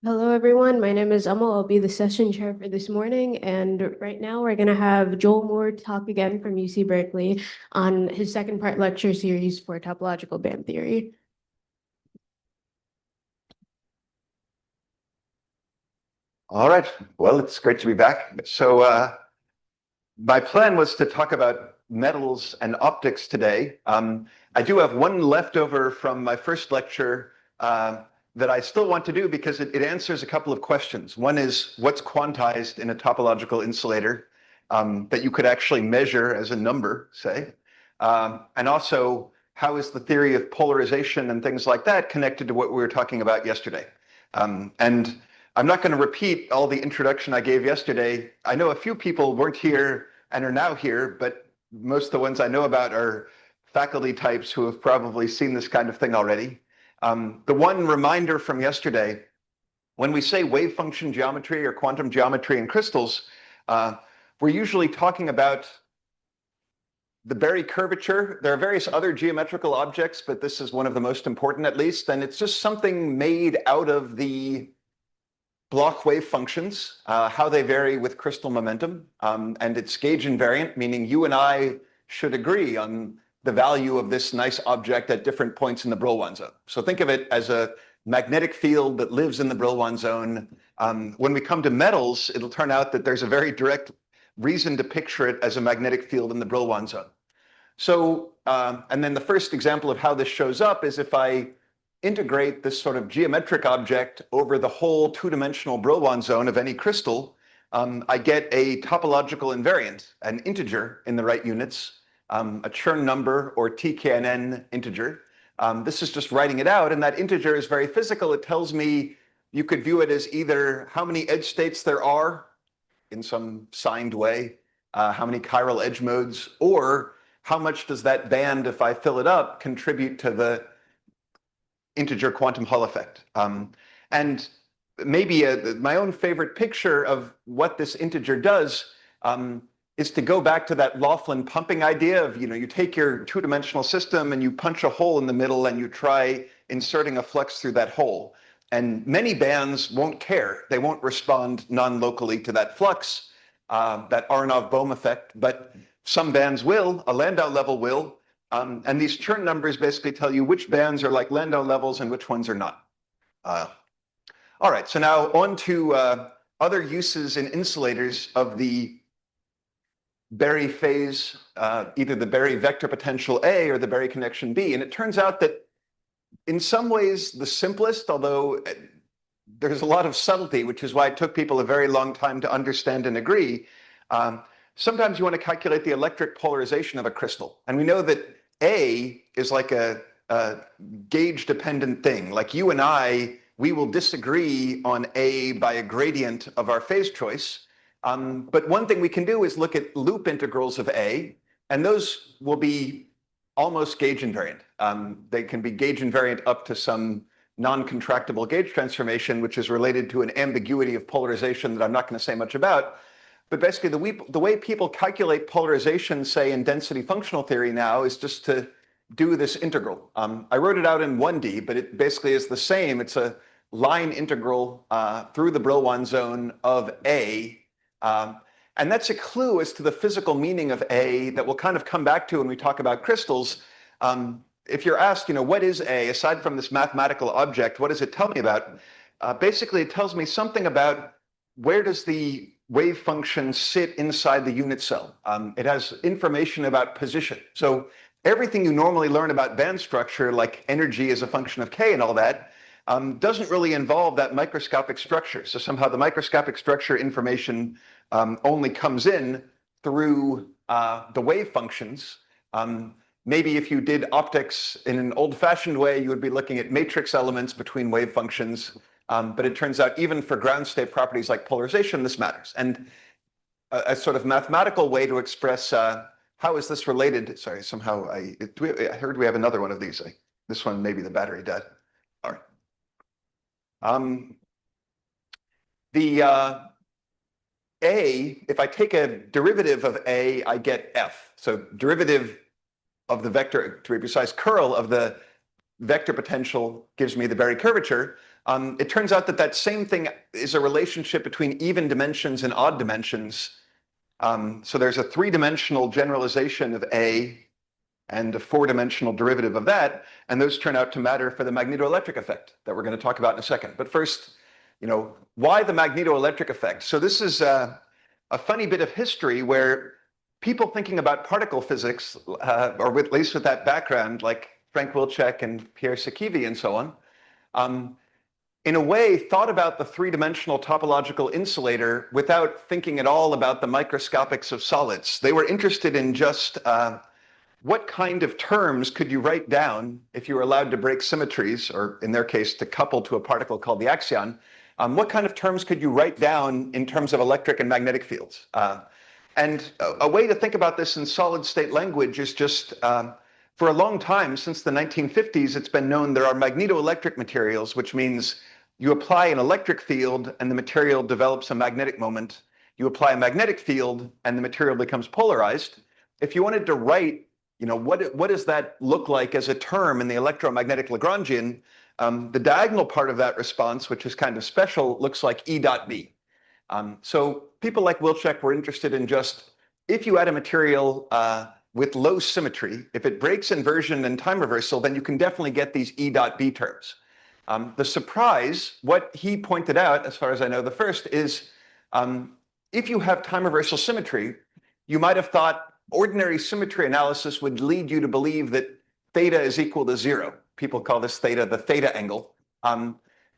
Hello, everyone. My name is Amal. I'll be the session chair for this morning. And right now, we're going to have Joel Moore talk again from UC Berkeley on his second part lecture series for topological band theory. All right. Well, it's great to be back. My plan was to talk about metals and optics today. I do have one leftover from my first lecture that I still want to do because it answers a couple of questions. One is what's quantized in a topological insulator that you could actually measure as a number, say. And also, how is the theory of polarization and things like that connected to what we were talking about yesterday? And I'm not going to repeat all the introduction I gave yesterday. I know a few people weren't here and are now here, but most of the ones I know about are faculty types who have probably seen this kind of thing already. The one reminder from yesterday, when we say wave function geometry or quantum geometry in crystals, we're usually talking about the Berry curvature. There are various other geometrical objects, but this is one of the most important at least, and it's just something made out of the block wave functions, how they vary with crystal momentum, and it's gauge invariant, meaning you and I should agree on the value of this nice object at different points in the Brillouin zone. So think of it as a magnetic field that lives in the Brillouin zone. When we come to metals, it'll turn out that there's a very direct reason to picture it as a magnetic field in the Brillouin zone. So, and then the first example of how this shows up is if I integrate this sort of geometric object over the whole two-dimensional Brillouin zone of any crystal, I get a topological invariant, an integer in the right units, a Chern number or TKNN integer. This is just writing it out, and that integer is very physical. It tells me you could view it as either how many edge states there are in some signed way, how many chiral edge modes, or how much does that band, if I fill it up, contribute to the integer quantum Hall effect. And maybe my own favorite picture of what this integer does is to go back to that Laughlin pumping idea of, you take your two-dimensional system and you punch a hole in the middle and you try inserting a flux through that hole. And many bands won't care. They won't respond non-locally to that flux, that Aronoff-Bohm effect, but some bands will, a Landau level will, and these Chern numbers basically tell you which bands are like Landau levels and which ones are not. All right, so now on to other uses in insulators of the Berry phase, either the Berry vector potential A or the Berry connection B. And it turns out that in some ways the simplest, although there's a lot of subtlety, which is why it took people a very long time to understand and agree. Sometimes you want to calculate the electric polarization of a crystal. And we know that A is like a gauge-dependent thing. Like you and I, we will disagree on A by a gradient of our phase choice. But one thing we can do is look at loop integrals of A, and those will be almost gauge invariant. They can be gauge invariant up to some non-contractible gauge transformation, which is related to an ambiguity of polarization that I'm not going to say much about. But basically, the way people calculate polarization, say in density functional theory now, is just to do this integral. I wrote it out in 1D, but it basically is the same. It's a line integral through the Brillouin zone of A. And that's a clue as to the physical meaning of A that we'll kind of come back to when we talk about crystals. If you're asked, what is A, aside from this mathematical object, what does it tell me about? Basically, it tells me something about where does the wave function sit inside the unit cell. It has information about position. So everything you normally learn about band structure, like energy as a function of K and all that, doesn't really involve that microscopic structure. So somehow the microscopic structure information only comes in through the wave functions. Maybe if you did optics in an old-fashioned way, you would be looking at matrix elements between wave functions. But it turns out even for ground state properties like polarization, this matters. And a sort of mathematical way to express how is this related? Sorry, somehow I heard we have another one of these. This one, maybe the battery died. All right. A, if I take a derivative of A, I get F. So derivative of the vector, to be precise, curl of the vector potential gives me the Berry curvature. It turns out that that same thing is a relationship between even dimensions and odd dimensions. So there's a three-dimensional generalization of A and a four-dimensional derivative of that, and those turn out to matter for the magnetoelectric effect that we're going to talk about in a second. But first, why the magnetoelectric effect? So this is a funny bit of history where people thinking about particle physics, or at least with that background, like Frank Wilczek and Pierre Sakivi and so on, in a way thought about the three-dimensional topological insulator without thinking at all about the microscopics of solids. They were interested in just what kind of terms could you write down if you were allowed to break symmetries, or in their case, to couple to a particle called the axion. What kind of terms could you write down in terms of electric and magnetic fields? And a way to think about this in solid state language is just, for a long time, since the 1950s, it's been known there are magnetoelectric materials, which means you apply an electric field and the material develops a magnetic moment. You apply a magnetic field and the material becomes polarized. If you wanted to write, what does that look like as a term in the electromagnetic Lagrangian? The diagonal part of that response, which is kind of special, looks like E dot B. So people like Wilczek were interested in just, if you add a material with low symmetry, if it breaks inversion and time reversal, then you can definitely get these E dot B terms. The surprise, what he pointed out, as far as I know, the first is, if you have time reversal symmetry, you might have thought ordinary symmetry analysis would lead you to believe that theta is equal to 0. People call this theta the theta angle.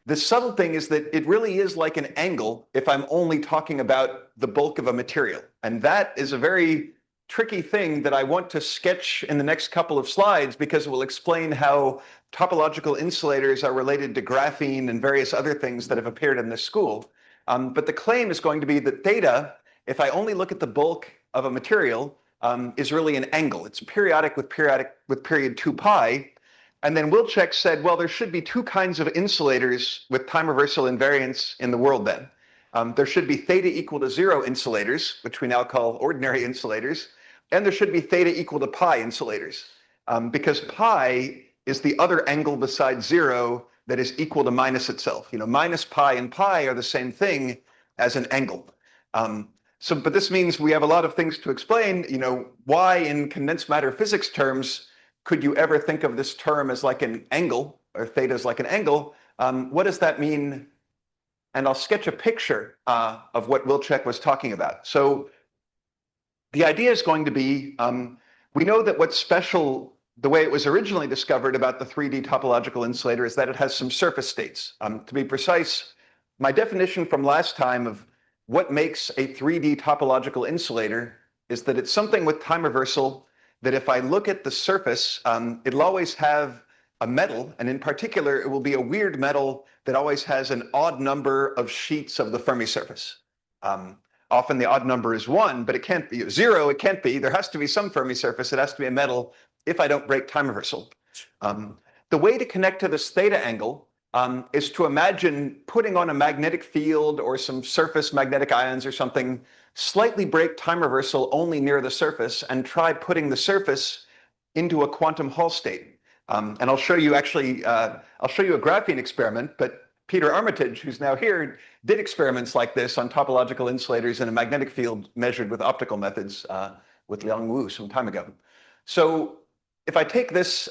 The subtle thing is that it really is like an angle if I'm only talking about the bulk of a material. And that is a very tricky thing that I want to sketch in the next couple of slides, because it will explain how topological insulators are related to graphene and various other things that have appeared in this school. But the claim is going to be that theta, if I only look at the bulk of a material, is really an angle. It's periodic with period 2 pi. And then Wilczek said, well, there should be two kinds of insulators with time reversal invariance in the world then. There should be theta equal to 0 insulators, which we now call ordinary insulators, and there should be theta equal to pi insulators, because pi is the other angle besides 0 that is equal to minus itself. Minus pi and pi are the same thing as an angle. But this means we have a lot of things to explain. Why in condensed matter physics terms could you ever think of this term as like an angle, or theta is like an angle? What does that mean? And I'll sketch a picture of what Wilczek was talking about. So the idea is going to be, we know that what's special, the way it was originally discovered about the 3D topological insulator, is that it has some surface states. To be precise, my definition from last time of what makes a 3D topological insulator is that it's something with time reversal that if I look at the surface, it'll always have a metal, and in particular, it will be a weird metal that always has an odd number of sheets of the Fermi surface. Often the odd number is 1, but it can't be 0, it can't be. There has to be some Fermi surface, it has to be a metal if I don't break time reversal. The way to connect to this theta angle is to imagine putting on a magnetic field or some surface magnetic ions or something, slightly break time reversal only near the surface, and try putting the surface into a quantum Hall state. And I'll show you actually, I'll show you a graphene experiment, but Peter Armitage, who's now here, did experiments like this on topological insulators in a magnetic field measured with optical methods with Liang Wu some time ago. So if I take this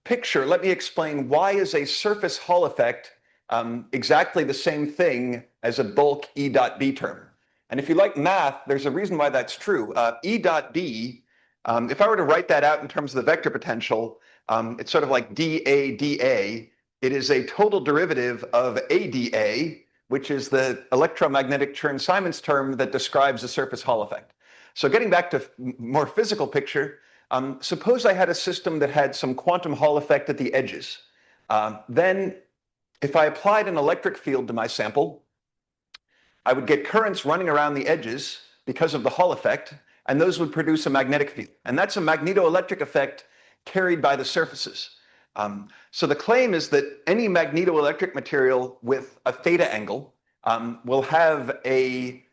picture, let me explain why is a surface Hall effect exactly the same thing as a bulk E dot B term. And if you like math, there's a reason why that's true. E dot B, if I were to write that out in terms of the vector potential, it's sort of like dA dA. It is a total derivative of AdA, which is the electromagnetic Chern-Simons term that describes the surface Hall effect. So getting back to more physical picture, suppose I had a system that had some quantum Hall effect at the edges. Then if I applied an electric field to my sample, I would get currents running around the edges because of the Hall effect, and those would produce a magnetic field. And that's a magnetoelectric effect carried by the surfaces. So the claim is that any magnetoelectric material with a theta angle will have a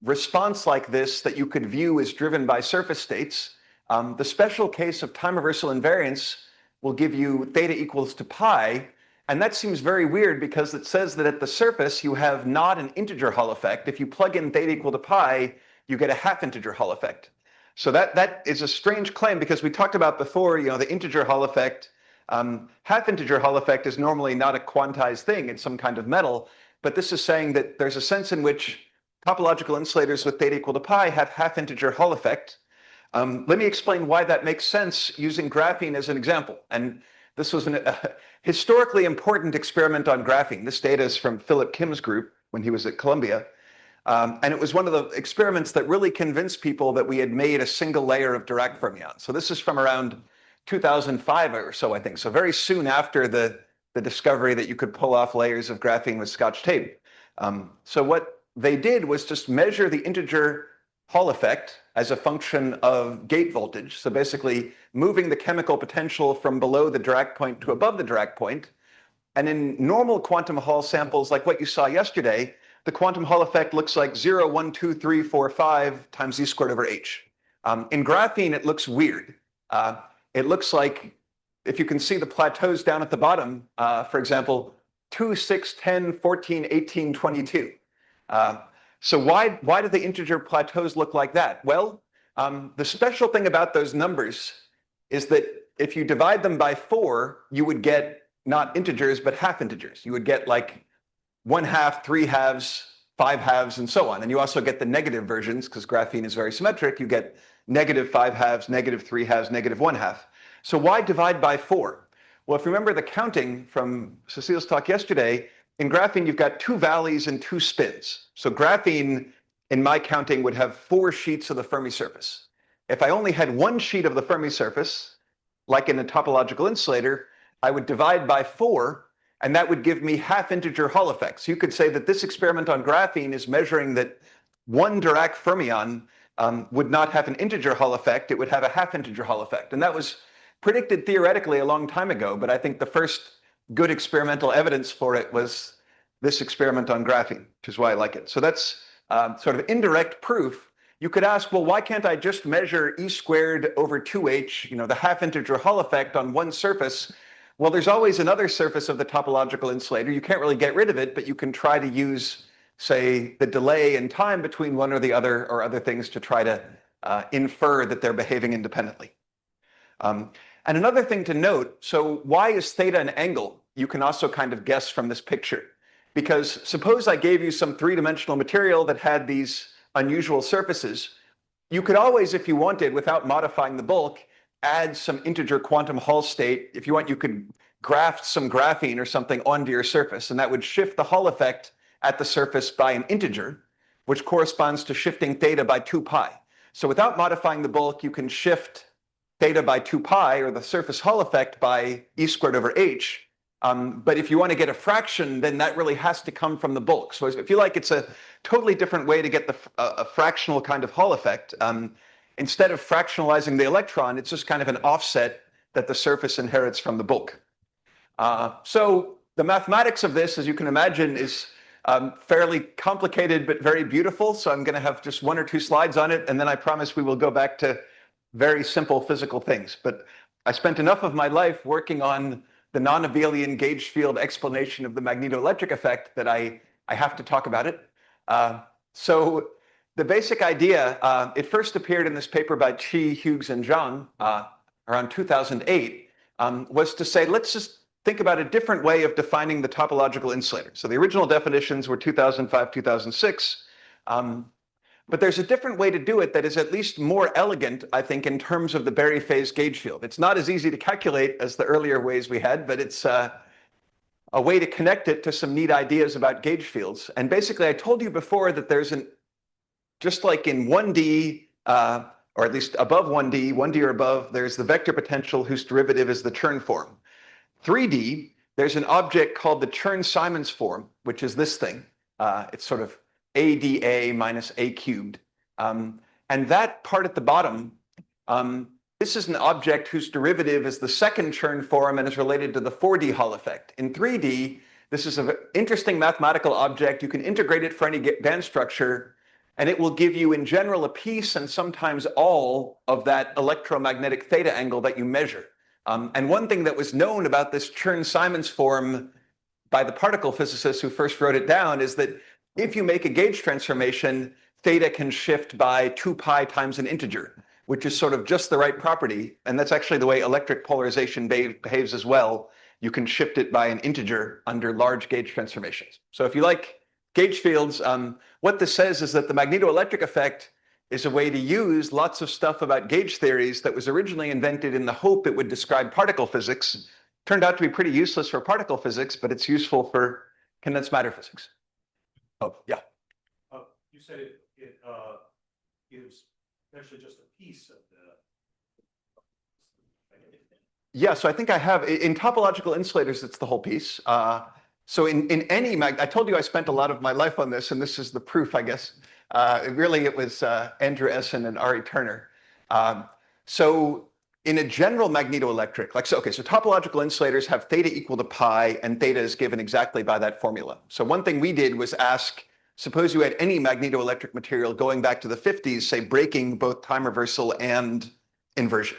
response like this that you could view as driven by surface states. The special case of time reversal invariance will give you theta equals to pi. And that seems very weird because it says that at the surface, you have not an integer Hall effect. If you plug in theta equal to pi, you get a half integer Hall effect. So that is a strange claim because we talked about before, the integer Hall effect, half integer Hall effect is normally not a quantized thing. It's some kind of metal. But this is saying that there's a sense in which topological insulators with theta equal to pi have half integer Hall effect. Let me explain why that makes sense using graphene as an example. And this was a historically important experiment on graphene. This data is from Philip Kim's group when he was at Columbia. And it was one of the experiments that really convinced people that we had made a single layer of Dirac fermions. So this is from around 2005 or so, I think. So very soon after the discovery that you could pull off layers of graphene with Scotch tape. So what they did was just measure the integer Hall effect as a function of gate voltage. So basically moving the chemical potential from below the Dirac point to above the Dirac point. And in normal quantum Hall samples, like what you saw yesterday, the quantum Hall effect looks like 0, 1, 2, 3, 4, 5 times z squared over h. In graphene, it looks weird. It looks like, if you can see the plateaus down at the bottom, for example, 2, 6, 10, 14, 18, 22. So why do the integer plateaus look like that? Well, the special thing about those numbers is that if you divide them by 4, you would get not integers, but half integers. You would get like 1/2, 3/2, 5/2, and so on. And you also get the negative versions because graphene is very symmetric. You get negative 5/2, negative 3/2, negative 1/2. So why divide by 4? Well, if you remember the counting from Cecile's talk yesterday, in graphene, you've got 2 valleys and 2 spins. So graphene, in my counting, would have 4 sheets of the Fermi surface. If I only had 1 sheet of the Fermi surface, like in a topological insulator, I would divide by 4, and that would give me half integer Hall effects. You could say that this experiment on graphene is measuring that 1 Dirac fermion would not have an integer Hall effect, it would have a half integer Hall effect. And that was predicted theoretically a long time ago, but I think the first good experimental evidence for it was this experiment on graphene, which is why I like it. So that's sort of indirect proof. You could ask, well, why can't I just measure e squared over 2h, the half integer Hall effect on one surface? Well, there's always another surface of the topological insulator. You can't really get rid of it, but you can try to use, say, the delay in time between one or the other or other things to try to infer that they're behaving independently. And another thing to note, so why is theta an angle? You can also kind of guess from this picture. Because suppose I gave you some 3-dimensional material that had these unusual surfaces. You could always, if you wanted, without modifying the bulk, add some integer quantum Hall state. If you want, you could graft some graphene or something onto your surface, and that would shift the Hall effect at the surface by an integer, which corresponds to shifting theta by 2 pi. So without modifying the bulk, you can shift theta by 2 pi, or the surface Hall effect, by e squared over h. But if you want to get a fraction, then that really has to come from the bulk. So I feel like it's a totally different way to get a fractional kind of Hall effect. Instead of fractionalizing the electron, it's just kind of an offset that the surface inherits from the bulk. So the mathematics of this, as you can imagine, is fairly complicated but very beautiful. So I'm going to have just 1 or 2 slides on it, and then I promise we will go back to very simple physical things. But I spent enough of my life working on the non-abelian gauge field explanation of the magnetoelectric effect that I have to talk about it. So the basic idea, it first appeared in this paper by Chi, Hughes, and Zhang around 2008, was to say, let's just think about a different way of defining the topological insulator. So the original definitions were 2005, 2006. But there's a different way to do it that is at least more elegant, I think, in terms of the Berry phase gauge field. It's not as easy to calculate as the earlier ways we had, but it's a way to connect it to some neat ideas about gauge fields. And basically, I told you before that there's just like in 1D, or at least above 1D, 1D or above, there's the vector potential whose derivative is the Chern form. 3D, there's an object called the Chern-Simons form, which is this thing. It's sort of AdA minus A cubed. And that part at the bottom, this is an object whose derivative is the second Chern form and is related to the 4D Hall effect. In 3D, this is an interesting mathematical object. You can integrate it for any band structure, and it will give you, in general, a piece and sometimes all of that electromagnetic theta angle that you measure. And one thing that was known about this Chern-Simons form by the particle physicists who first wrote it down is that if you make a gauge transformation, theta can shift by 2 pi times an integer, which is sort of just the right property. And that's actually the way electric polarization behaves as well. You can shift it by an integer under large gauge transformations. So if you like gauge fields, what this says is that the magnetoelectric effect is a way to use lots of stuff about gauge theories that was originally invented in the hope it would describe particle physics. Turned out to be pretty useless for particle physics, but it's useful for condensed matter physics. Oh, yeah. You said it is actually just a piece of the. Yeah, so I think I have, in topological insulators, it's the whole piece. So in any I told you I spent a lot of my life on this, and this is the proof, I guess. It was Andrew Essen and Ari Turner. So in a general magnetoelectric, so topological insulators have theta equal to pi, and theta is given exactly by that formula. So one thing we did was ask, suppose you had any magnetoelectric material going back to the 50s, say breaking both time reversal and inversion.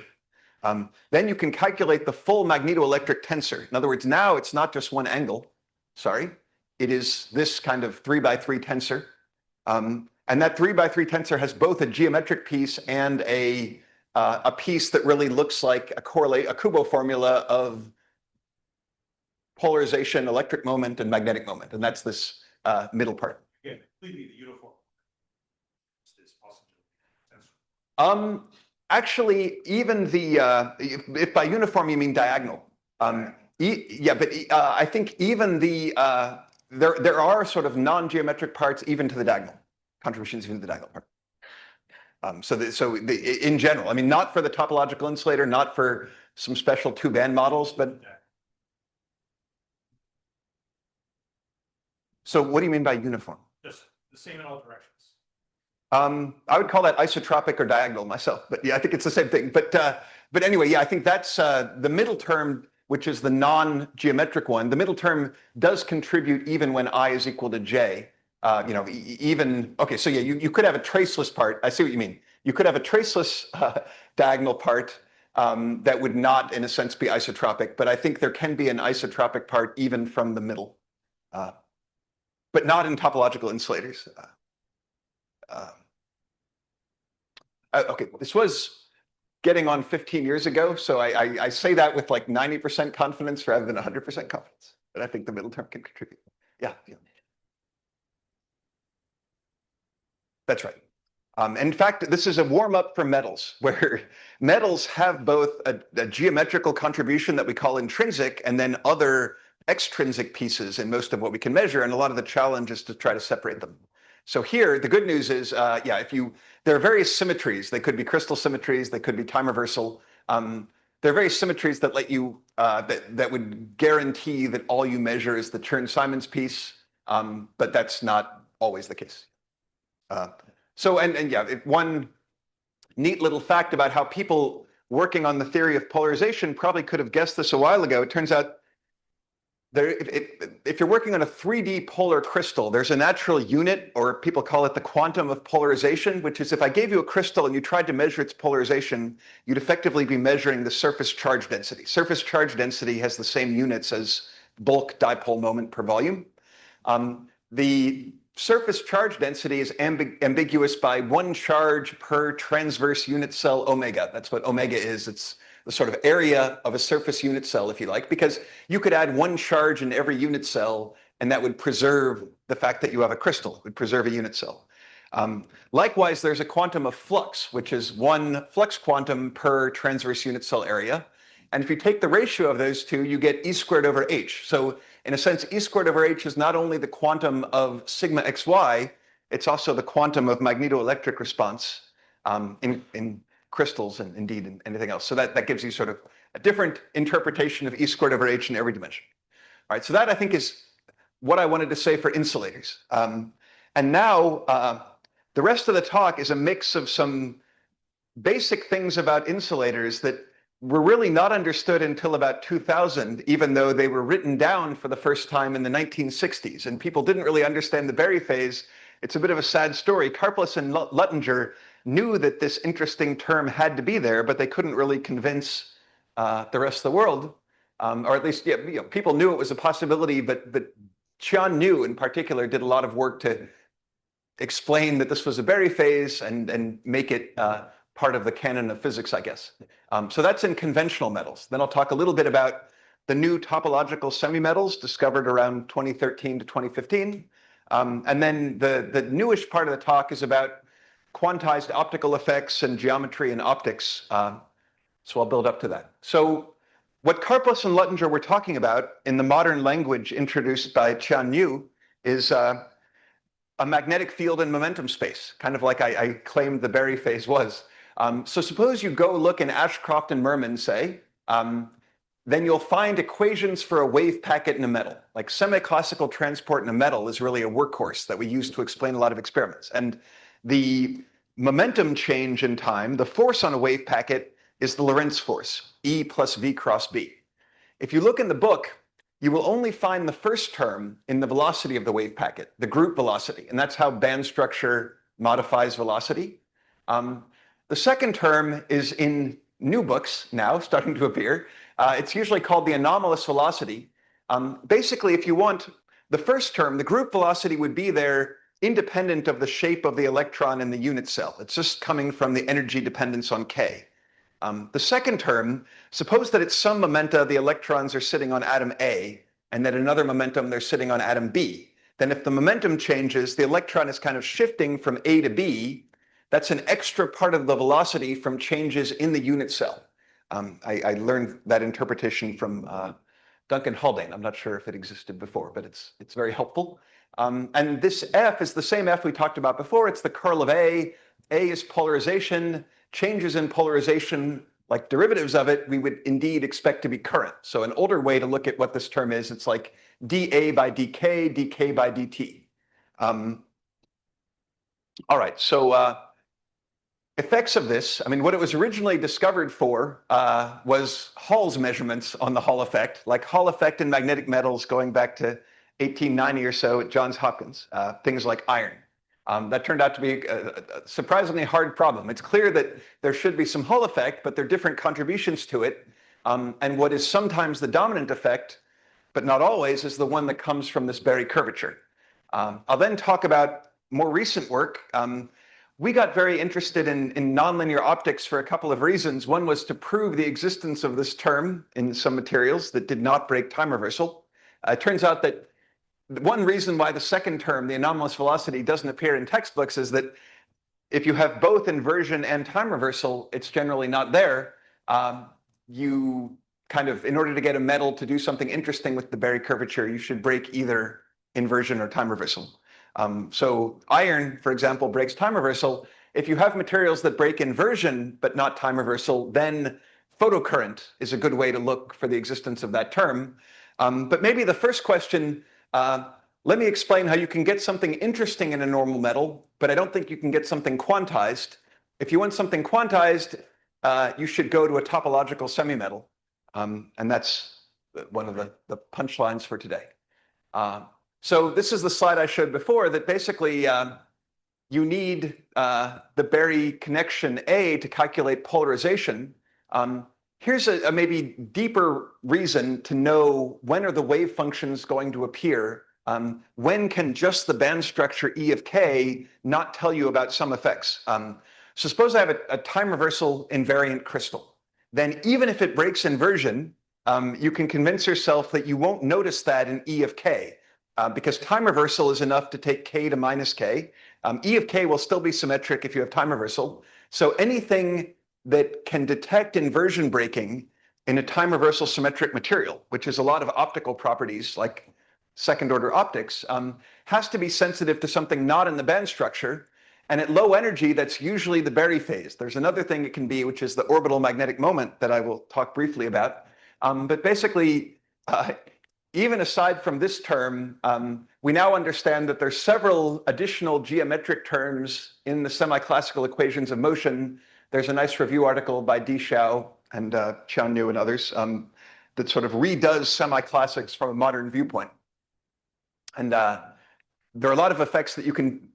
Then you can calculate the full magnetoelectric tensor. In other words, now it's not just one angle. Sorry, it is this kind of 3x3 tensor. And that 3x3 tensor has both a geometric piece and a piece that really looks like a Kubo formula of polarization, electric moment, and magnetic moment. And that's this middle part. Again, completely the uniform. This possible tensor. Actually, even the, if by uniform you mean diagonal. Yeah, but I think even the, there are sort of non-geometric parts even to the diagonal, contributions even to the diagonal part. In general, I mean, not for the topological insulator, not for some special two-band models, but. So what do you mean by uniform? Just the same in all directions. I would call that isotropic or diagonal myself, but yeah, I think it's the same thing. But anyway, yeah, I think that's the middle term, which is the non-geometric one. The middle term does contribute even when I is equal to j. Okay, so yeah, you could have a traceless part. I see what you mean. You could have a traceless diagonal part that would not, in a sense, be isotropic. But I think there can be an isotropic part even from the middle, but not in topological insulators. Okay, this was getting on 15 years ago, so I say that with like 90% confidence rather than 100% confidence. But I think the middle term can contribute. Yeah. That's right. In fact, this is a warm-up for metals, where metals have both a geometrical contribution that we call intrinsic, and then other extrinsic pieces in most of what we can measure, and a lot of the challenge is to try to separate them. So here, the good news is, there are various symmetries. They could be crystal symmetries, they could be time reversal. There are various symmetries that let you, that would guarantee that all you measure is the Chern-Simons piece, but that's not always the case. One neat little fact about how people working on the theory of polarization probably could have guessed this a while ago. It turns out if you're working on a 3D polar crystal, there's a natural unit, or people call it the quantum of polarization, which is if I gave you a crystal and you tried to measure its polarization, you'd effectively be measuring the surface charge density. Surface charge density has the same units as bulk dipole moment per volume. The surface charge density is ambiguous by 1 charge per transverse unit cell omega. That's what omega is. It's the sort of area of a surface unit cell, if you like, because you could add 1 charge in every unit cell, and that would preserve the fact that you have a crystal. It would preserve a unit cell. Likewise, there's a quantum of flux, which is 1 flux quantum per transverse unit cell area. And if you take the ratio of those two, you get E squared over H. So in a sense, E squared over H is not only the quantum of sigma xy, it's also the quantum of magnetoelectric response in crystals and indeed in anything else. So that gives you sort of a different interpretation of E squared over H in every dimension. All right, so that I think is what I wanted to say for insulators. And now the rest of the talk is a mix of some basic things about insulators that were really not understood until about 2000, even though they were written down for the first time in the 1960s. And people didn't really understand the Berry phase. It's a bit of a sad story. Karplus and Luttinger knew that this interesting term had to be there, but they couldn't really convince the rest of the world. or at least people knew it was a possibility, but Qian New in particular did a lot of work to explain that this was a Berry phase and make it part of the canon of physics, I guess. So that's in conventional metals. Then I'll talk a little bit about the new topological semi-metals discovered around 2013 to 2015. And then the newish part of the talk is about quantized optical effects and geometry and optics. So I'll build up to that. So what Karplus and Luttinger were talking about in the modern language introduced by Qian New is a magnetic field in momentum space, kind of like I claimed the Berry phase was. So suppose you go look in Ashcroft and Merman, say, then you'll find equations for a wave packet in a metal. Like semi-classical transport in a metal is really a workhorse that we use to explain a lot of experiments. And the momentum change in time, the force on a wave packet, is the Lorentz force, E plus V cross B. If you look in the book, you will only find the first term in the velocity of the wave packet, the group velocity, and that's how band structure modifies velocity. The second term is in new books now, starting to appear. It's usually called the anomalous velocity. Basically, if you want the first term, the group velocity would be there independent of the shape of the electron in the unit cell. It's just coming from the energy dependence on K. The second term, suppose that at some momenta the electrons are sitting on atom A, and at another momentum they're sitting on atom B. Then if the momentum changes, the electron is kind of shifting from A to B. That's an extra part of the velocity from changes in the unit cell. I learned that interpretation from Duncan Haldane. I'm not sure if it existed before, but it's very helpful. And this F is the same F we talked about before. It's the curl of A. A is polarization. Changes in polarization, like derivatives of it, we would indeed expect to be current. So an older way to look at what this term is, it's like dA by dK, dK by dt. All right, so effects of this, I mean, what it was originally discovered for was Hall's measurements on the Hall effect, like Hall effect in magnetic metals going back to 1890 or so at Johns Hopkins, things like iron. That turned out to be a surprisingly hard problem. It's clear that there should be some Hall effect, but there are different contributions to it. And what is sometimes the dominant effect, but not always, is the one that comes from this Berry curvature. I'll then talk about more recent work. We got very interested in nonlinear optics for a couple of reasons. One was to prove the existence of this term in some materials that did not break time reversal. It turns out that one reason why the second term, the anomalous velocity, doesn't appear in textbooks is that if you have both inversion and time reversal, it's generally not there. You kind of, in order to get a metal to do something interesting with the Berry curvature, you should break either inversion or time reversal. So iron, for example, breaks time reversal. If you have materials that break inversion but not time reversal, then photocurrent is a good way to look for the existence of that term. But maybe the first question, let me explain how you can get something interesting in a normal metal, but I don't think you can get something quantized. If you want something quantized, you should go to a topological semi-metal. And that's one of the punchlines for today. So this is the slide I showed before that basically you need the Berry connection A to calculate polarization. Here's a maybe deeper reason to know when are the wave functions going to appear. When can just the band structure E of K not tell you about some effects? So suppose I have a time reversal invariant crystal. Then even if it breaks inversion, you can convince yourself that you won't notice that in E of K. Because time reversal is enough to take K to minus K. E of K will still be symmetric if you have time reversal. So anything that can detect inversion breaking in a time reversal symmetric material, which is a lot of optical properties like second order optics, has to be sensitive to something not in the band structure. And at low energy, that's usually the Berry phase. There's another thing it can be, which is the orbital magnetic moment that I will talk briefly about. But basically, even aside from this term, we now understand that there's several additional geometric terms in the semi-classical equations of motion. There's a nice review article by Di Xiao and Qian New and others that sort of redoes semi-classics from a modern viewpoint. And there are a lot of effects that you can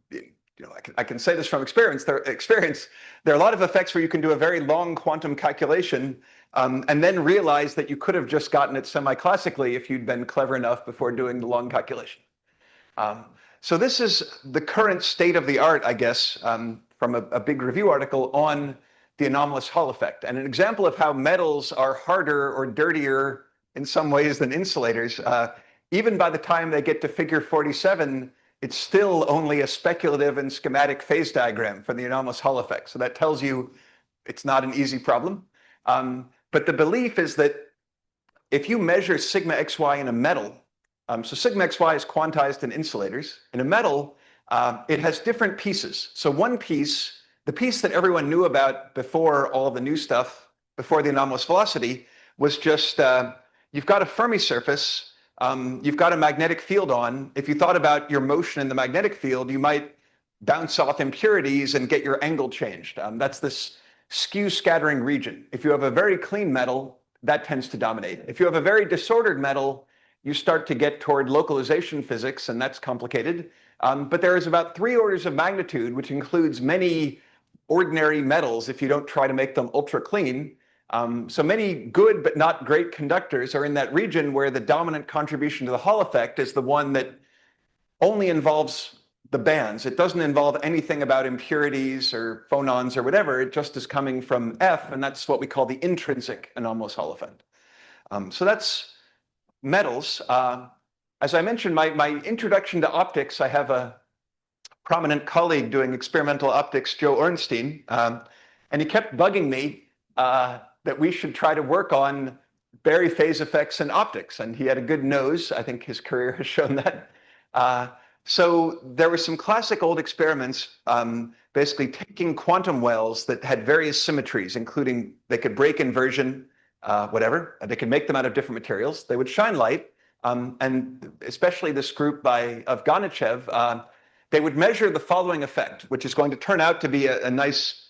I can say this from experience. There are a lot of effects where you can do a very long quantum calculation and then realize that you could have just gotten it semi-classically if you'd been clever enough before doing the long calculation. So this is the current state of the art, I guess, from a big review article on the anomalous Hall effect. And an example of how metals are harder or dirtier in some ways than insulators. Even by the time they get to figure 47, it's still only a speculative and schematic phase diagram for the anomalous Hall effect. So that tells you it's not an easy problem. But the belief is that if you measure sigma xy in a metal, so sigma xy is quantized in insulators. In a metal, it has different pieces. So one piece, the piece that everyone knew about before all the new stuff, before the anomalous velocity, was just you've got a Fermi surface, you've got a magnetic field on. If you thought about your motion in the magnetic field, you might bounce off impurities and get your angle changed. That's this skew scattering region. If you have a very clean metal, that tends to dominate. If you have a very disordered metal, you start to get toward localization physics, and that's complicated. But there is about 3 orders of magnitude, which includes many ordinary metals if you don't try to make them ultra clean. So many good but not great conductors are in that region where the dominant contribution to the Hall effect is the one that only involves the bands. It doesn't involve anything about impurities or phonons or whatever. It just is coming from F, and that's what we call the intrinsic anomalous Hall effect. So that's metals. As I mentioned, my introduction to optics, I have a prominent colleague doing experimental optics, Joe Ornstein, and he kept bugging me that we should try to work on Berry phase effects in optics, and he had a good nose. I think his career has shown that. So there were some classic old experiments, basically taking quantum wells that had various symmetries, including they could break inversion, whatever, and they could make them out of different materials. They would shine light, and especially this group of Ganichev, they would measure the following effect, which is going to turn out to be a nice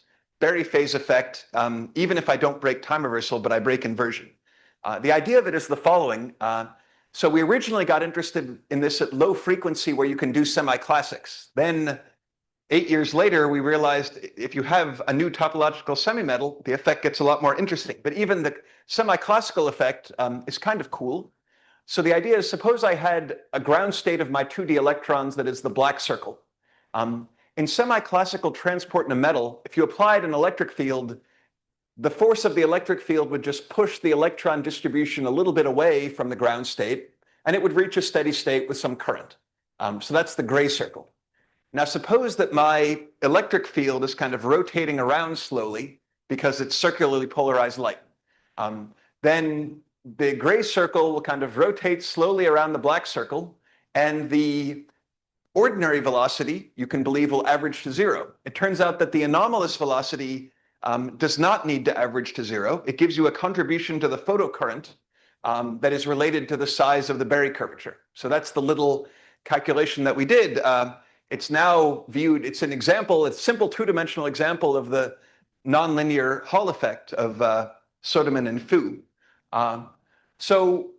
Berry phase effect, even if I don't break time reversal, but I break inversion. The idea of it is the following. So we originally got interested in this at low frequency where you can do semi-classics. Then 8 years later, we realized if you have a new topological semi-metal, the effect gets a lot more interesting. But even the semi-classical effect is kind of cool. So the idea is, suppose I had a ground state of my 2D electrons that is the black circle. In semi-classical transport in a metal, if you applied an electric field, the force of the electric field would just push the electron distribution a little bit away from the ground state, and it would reach a steady state with some current. So that's the gray circle. Now suppose that my electric field is kind of rotating around slowly because it's circularly polarized light. Then the gray circle will kind of rotate slowly around the black circle, and the ordinary velocity, you can believe, will average to 0. It turns out that the anomalous velocity does not need to average to 0. It gives you a contribution to the photocurrent that is related to the size of the Berry curvature. So that's the little calculation that we did. It's now viewed, it's an example, it's a simple 2-dimensional example of the nonlinear Hall effect of Soderman and Fu. So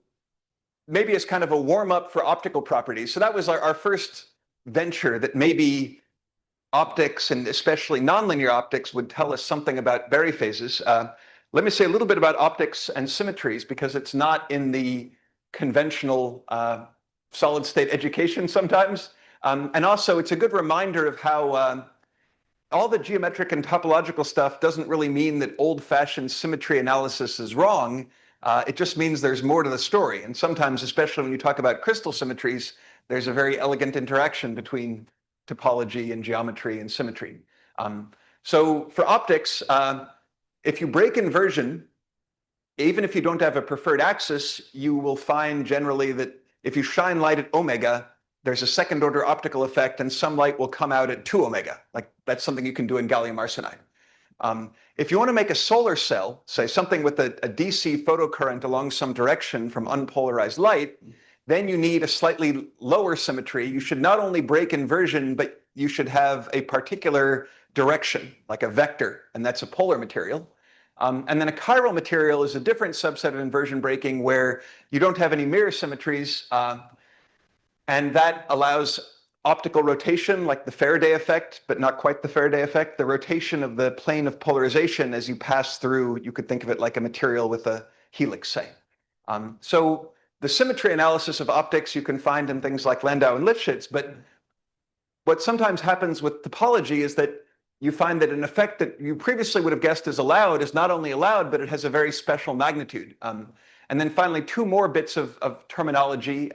maybe it's kind of a warm-up for optical properties. So that was our first venture that maybe optics, and especially nonlinear optics, would tell us something about Berry phases. Let me say a little bit about optics and symmetries, because it's not in the conventional solid state education sometimes. And also, it's a good reminder of how all the geometric and topological stuff doesn't really mean that old-fashioned symmetry analysis is wrong. It just means there's more to the story. And sometimes, especially when you talk about crystal symmetries, there's a very elegant interaction between topology and geometry and symmetry. So for optics, if you break inversion, even if you don't have a preferred axis, you will find generally that if you shine light at omega, there's a second order optical effect and some light will come out at 2 omega. Like that's something you can do in gallium arsenide. If you want to make a solar cell, say something with a DC photocurrent along some direction from unpolarized light, then you need a slightly lower symmetry. You should not only break inversion, but you should have a particular direction, like a vector, and that's a polar material. And then a chiral material is a different subset of inversion breaking where you don't have any mirror symmetries, and that allows optical rotation, like the Faraday effect, but not quite the Faraday effect, the rotation of the plane of polarization as you pass through, you could think of it like a material with a helix, say. So the symmetry analysis of optics you can find in things like Landau and Lifshitz, but what sometimes happens with topology is that you find that an effect that you previously would have guessed is allowed is not only allowed, but it has a very special magnitude. And then finally, two more bits of terminology.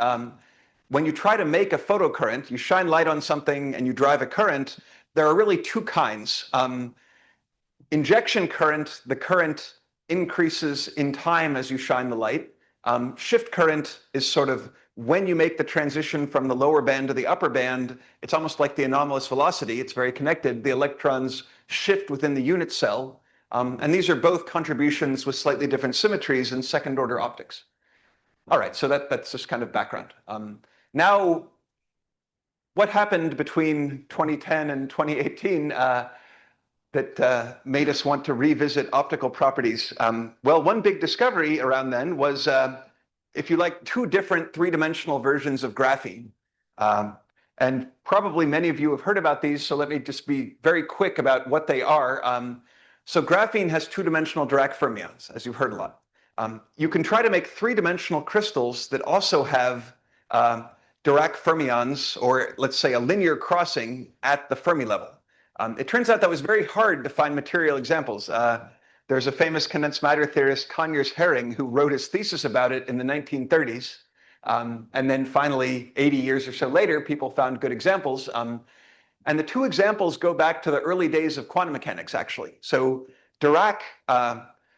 When you try to make a photocurrent, you shine light on something and you drive a current, there are really two kinds. Injection current, the current increases in time as you shine the light. Shift current is sort of when you make the transition from the lower band to the upper band, it's almost like the anomalous velocity. It's very connected. The electrons shift within the unit cell. And these are both contributions with slightly different symmetries in second order optics. All right, so that's just kind of background. Now, what happened between 2010 and 2018 that made us want to revisit optical properties? Well, one big discovery around then was, if you like, two different three-dimensional versions of graphene. And probably many of you have heard about these, so let me just be very quick about what they are. So graphene has two-dimensional Dirac fermions, as you've heard a lot. You can try to make three-dimensional crystals that also have Dirac fermions, or let's say a linear crossing at the Fermi level. It turns out that was very hard to find material examples. There's a famous condensed matter theorist, Conyers Herring, who wrote his thesis about it in the 1930s. And then finally, 80 years or so later, people found good examples. And the two examples go back to the early days of quantum mechanics, actually. So Dirac,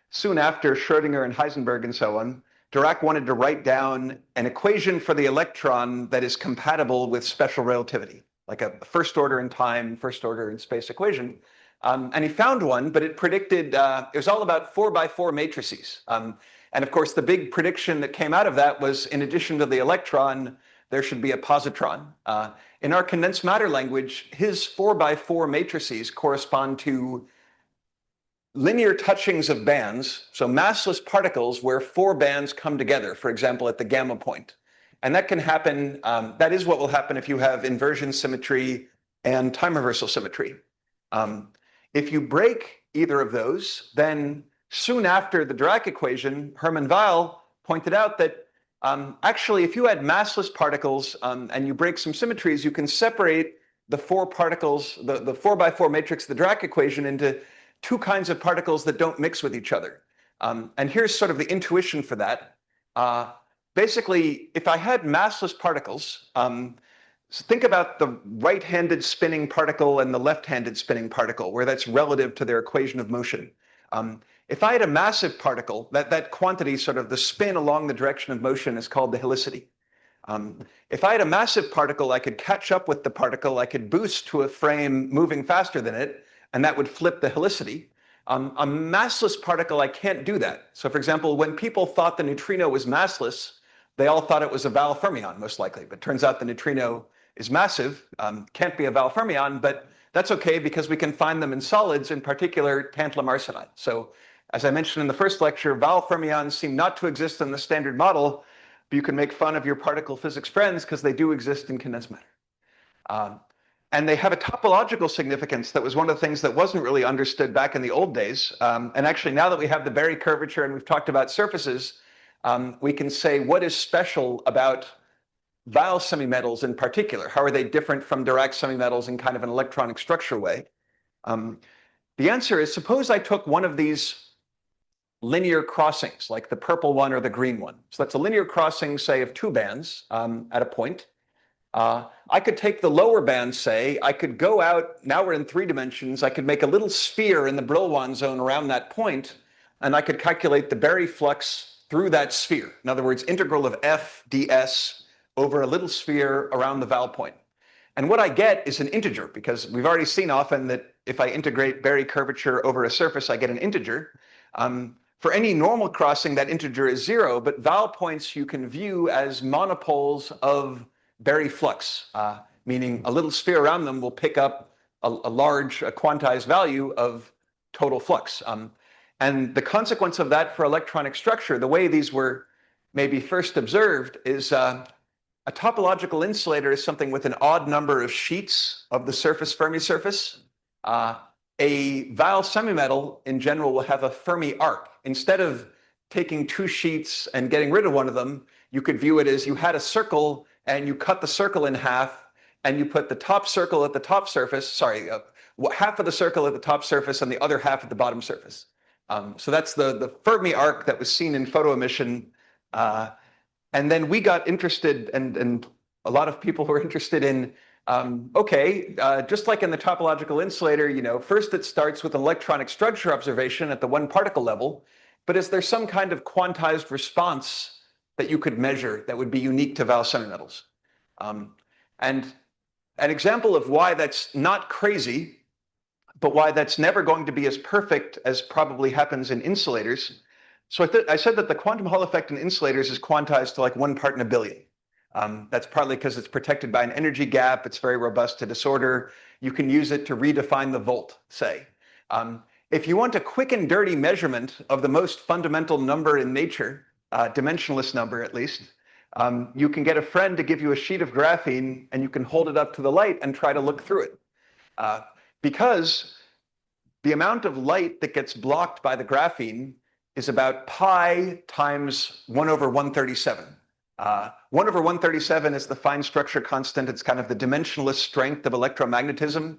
soon after Schrödinger and Heisenberg and so on, Dirac wanted to write down an equation for the electron that is compatible with special relativity, like a first order in time, first order in space equation. And he found one, but it predicted, it was all about 4x4 matrices. And of course, the big prediction that came out of that was, in addition to the electron, there should be a positron. In our condensed matter language, his 4x4 matrices correspond to linear touchings of bands, so massless particles where four bands come together, for example, at the gamma point. And that can happen, that is what will happen if you have inversion symmetry and time reversal symmetry. If you break either of those, then soon after the Dirac equation, Hermann Weyl pointed out that actually, if you had massless particles and you break some symmetries, you can separate the four particles, the 4x4 matrix, the Dirac equation, into two kinds of particles that don't mix with each other. And here's sort of the intuition for that. Basically, if I had massless particles, so think about the right-handed spinning particle and the left-handed spinning particle, where that's relative to their equation of motion. If I had a massive particle, that quantity, sort of the spin along the direction of motion, is called the helicity. If I had a massive particle, I could catch up with the particle, I could boost to a frame moving faster than it, and that would flip the helicity. A massless particle, I can't do that. So for example, when people thought the neutrino was massless, they all thought it was a Weyl fermion, most likely. But turns out the neutrino is massive, can't be a Weyl fermion, but that's okay because we can find them in solids, in particular tantalum arsenide. So as I mentioned in the first lecture, Weyl fermions seem not to exist in the standard model, but you can make fun of your particle physics friends because they do exist in condensed matter. And they have a topological significance that was one of the things that wasn't really understood back in the old days. And actually, now that we have the Berry curvature and we've talked about surfaces, we can say what is special about Weyl semimetals in particular. How are they different from Dirac semimetals in kind of an electronic structure way? The answer is, suppose I took one of these linear crossings, like the purple one or the green one. So that's a linear crossing, say, of two bands at a point. I could take the lower band, say, I could go out, now we're in 3 dimensions, I could make a little sphere in the Brillouin zone around that point, and I could calculate the Berry flux through that sphere. In other words, integral of f ds over a little sphere around the Weyl point. And what I get is an integer, because we've already seen often that if I integrate Berry curvature over a surface, I get an integer. For any normal crossing, that integer is 0, but Weyl points you can view as monopoles of Berry flux, meaning a little sphere around them will pick up a large quantized value of total flux. And the consequence of that for electronic structure, the way these were maybe first observed, is A topological insulator is something with an odd number of sheets of the Fermi surface. A Val semimetal in general will have a Fermi arc. Instead of taking two sheets and getting rid of one of them, you could view it as you had a circle and you cut the circle in half and you put the top circle at the top surface, half of the circle at the top surface and the other half at the bottom surface. So that's the Fermi arc that was seen in photo emission. And then we got interested, and a lot of people were interested in, just like in the topological insulator, first it starts with an electronic structure observation at the one particle level, but is there some kind of quantized response that you could measure that would be unique to Val semimetals? And an example of why that's not crazy, but why that's never going to be as perfect as probably happens in insulators. So I said that the quantum Hall effect in insulators is quantized to like 1 part in a billion. That's partly because it's protected by an energy gap. It's very robust to disorder. You can use it to redefine the volt, say. If you want a quick and dirty measurement of the most fundamental number in nature, dimensionless number at least, you can get a friend to give you a sheet of graphene and you can hold it up to the light and try to look through it. Because the amount of light that gets blocked by the graphene is about pi times 1 over 137. 1 over 137 is the fine structure constant. It's kind of the dimensionless strength of electromagnetism,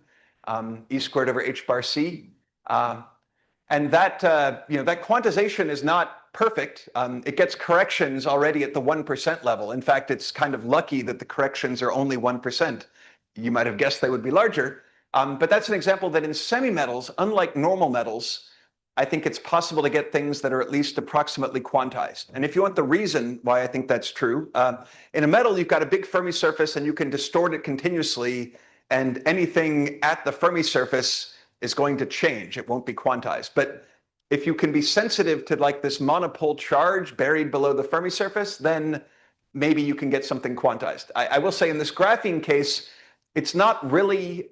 E squared over h bar c. And that quantization is not perfect. It gets corrections already at the 1% level. In fact, it's kind of lucky that the corrections are only 1%. You might have guessed they would be larger. But that's an example that in semimetals, unlike normal metals, I think it's possible to get things that are at least approximately quantized. And if you want the reason why I think that's true, in a metal, you've got a big Fermi surface and you can distort it continuously, and anything at the Fermi surface is going to change. It won't be quantized. But if you can be sensitive to like this monopole charge buried below the Fermi surface, then maybe you can get something quantized. I will say in this graphene case, it's not really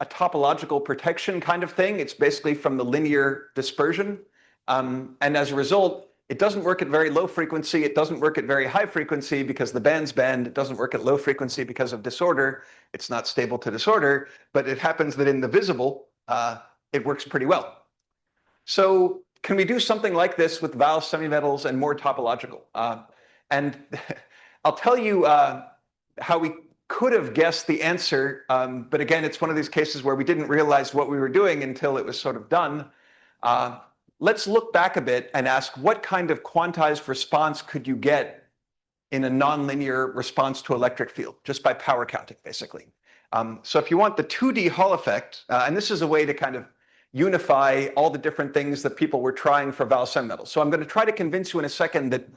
a topological protection kind of thing. It's basically from the linear dispersion. And as a result, it doesn't work at very low frequency. It doesn't work at very high frequency because the bands bend. It doesn't work at low frequency because of disorder. It's not stable to disorder, but it happens that in the visible, it works pretty well. So can we do something like this with Val semimetals and more topological? And I'll tell you how we could have guessed the answer, but again, it's one of these cases where we didn't realize what we were doing until it was sort of done. Let's look back a bit and ask what kind of quantized response could you get in a nonlinear response to electric field, just by power counting, basically. So if you want the 2D Hall effect, and this is a way to kind of unify all the different things that people were trying for Val semimetals. So I'm going to try to convince you in a second that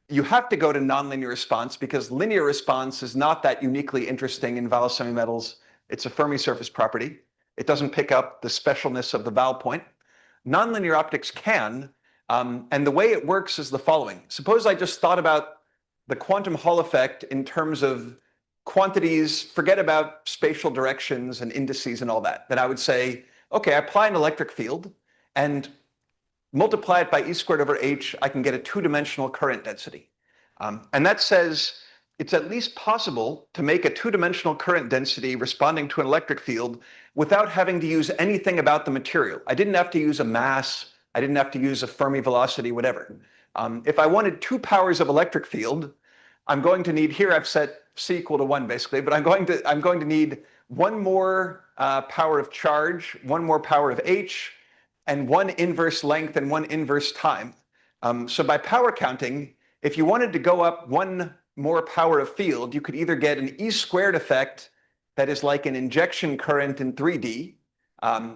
you have to go to nonlinear response because linear response is not that uniquely interesting in Val semimetals. It's a Fermi surface property. It doesn't pick up the specialness of the Val point. Nonlinear optics can, and the way it works is the following. Suppose I just thought about the quantum Hall effect in terms of quantities, forget about spatial directions and indices and all that. Then I would say, okay, I apply an electric field and multiply it by E squared over H, I can get a two-dimensional current density. And that says it's at least possible to make a two-dimensional current density responding to an electric field without having to use anything about the material. I didn't have to use a mass. I didn't have to use a Fermi velocity, whatever. If I wanted 2 powers of electric field, I'm going to need, here I've set C equal to 1 basically, but I'm going to need 1 more power of charge, 1 more power of H, and 1 inverse length and 1 inverse time. So by power counting, if you wanted to go up 1 more power of field, you could either get an E squared effect that is like an injection current in 3D,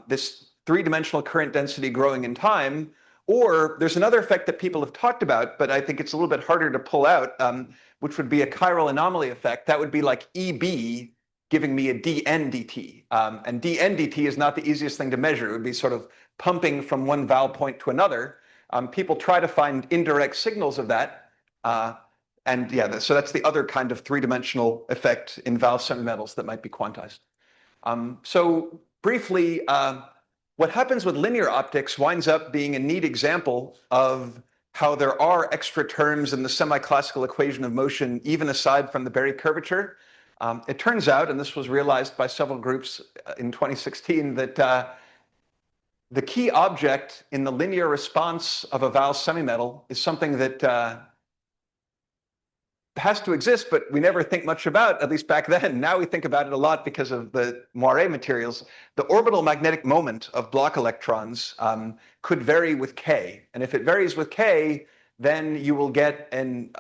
this 3-dimensional current density growing in time, or there's another effect that people have talked about, but I think it's a little bit harder to pull out, which would be a chiral anomaly effect. That would be like EB giving me a dN dt. And dN dt is not the easiest thing to measure. It would be sort of pumping from one Val point to another. People try to find indirect signals of that. And yeah, so that's the other kind of 3-dimensional effect in Val semimetals that might be quantized. So briefly, what happens with linear optics winds up being a neat example of how there are extra terms in the semi-classical equation of motion, even aside from the Berry curvature. It turns out, and this was realized by several groups in 2016, that the key object in the linear response of a Val semimetal is something that has to exist, but we never think much about, at least back then. Now we think about it a lot because of the moire materials. The orbital magnetic moment of Bloch electrons could vary with K. And if it varies with K, then you will get an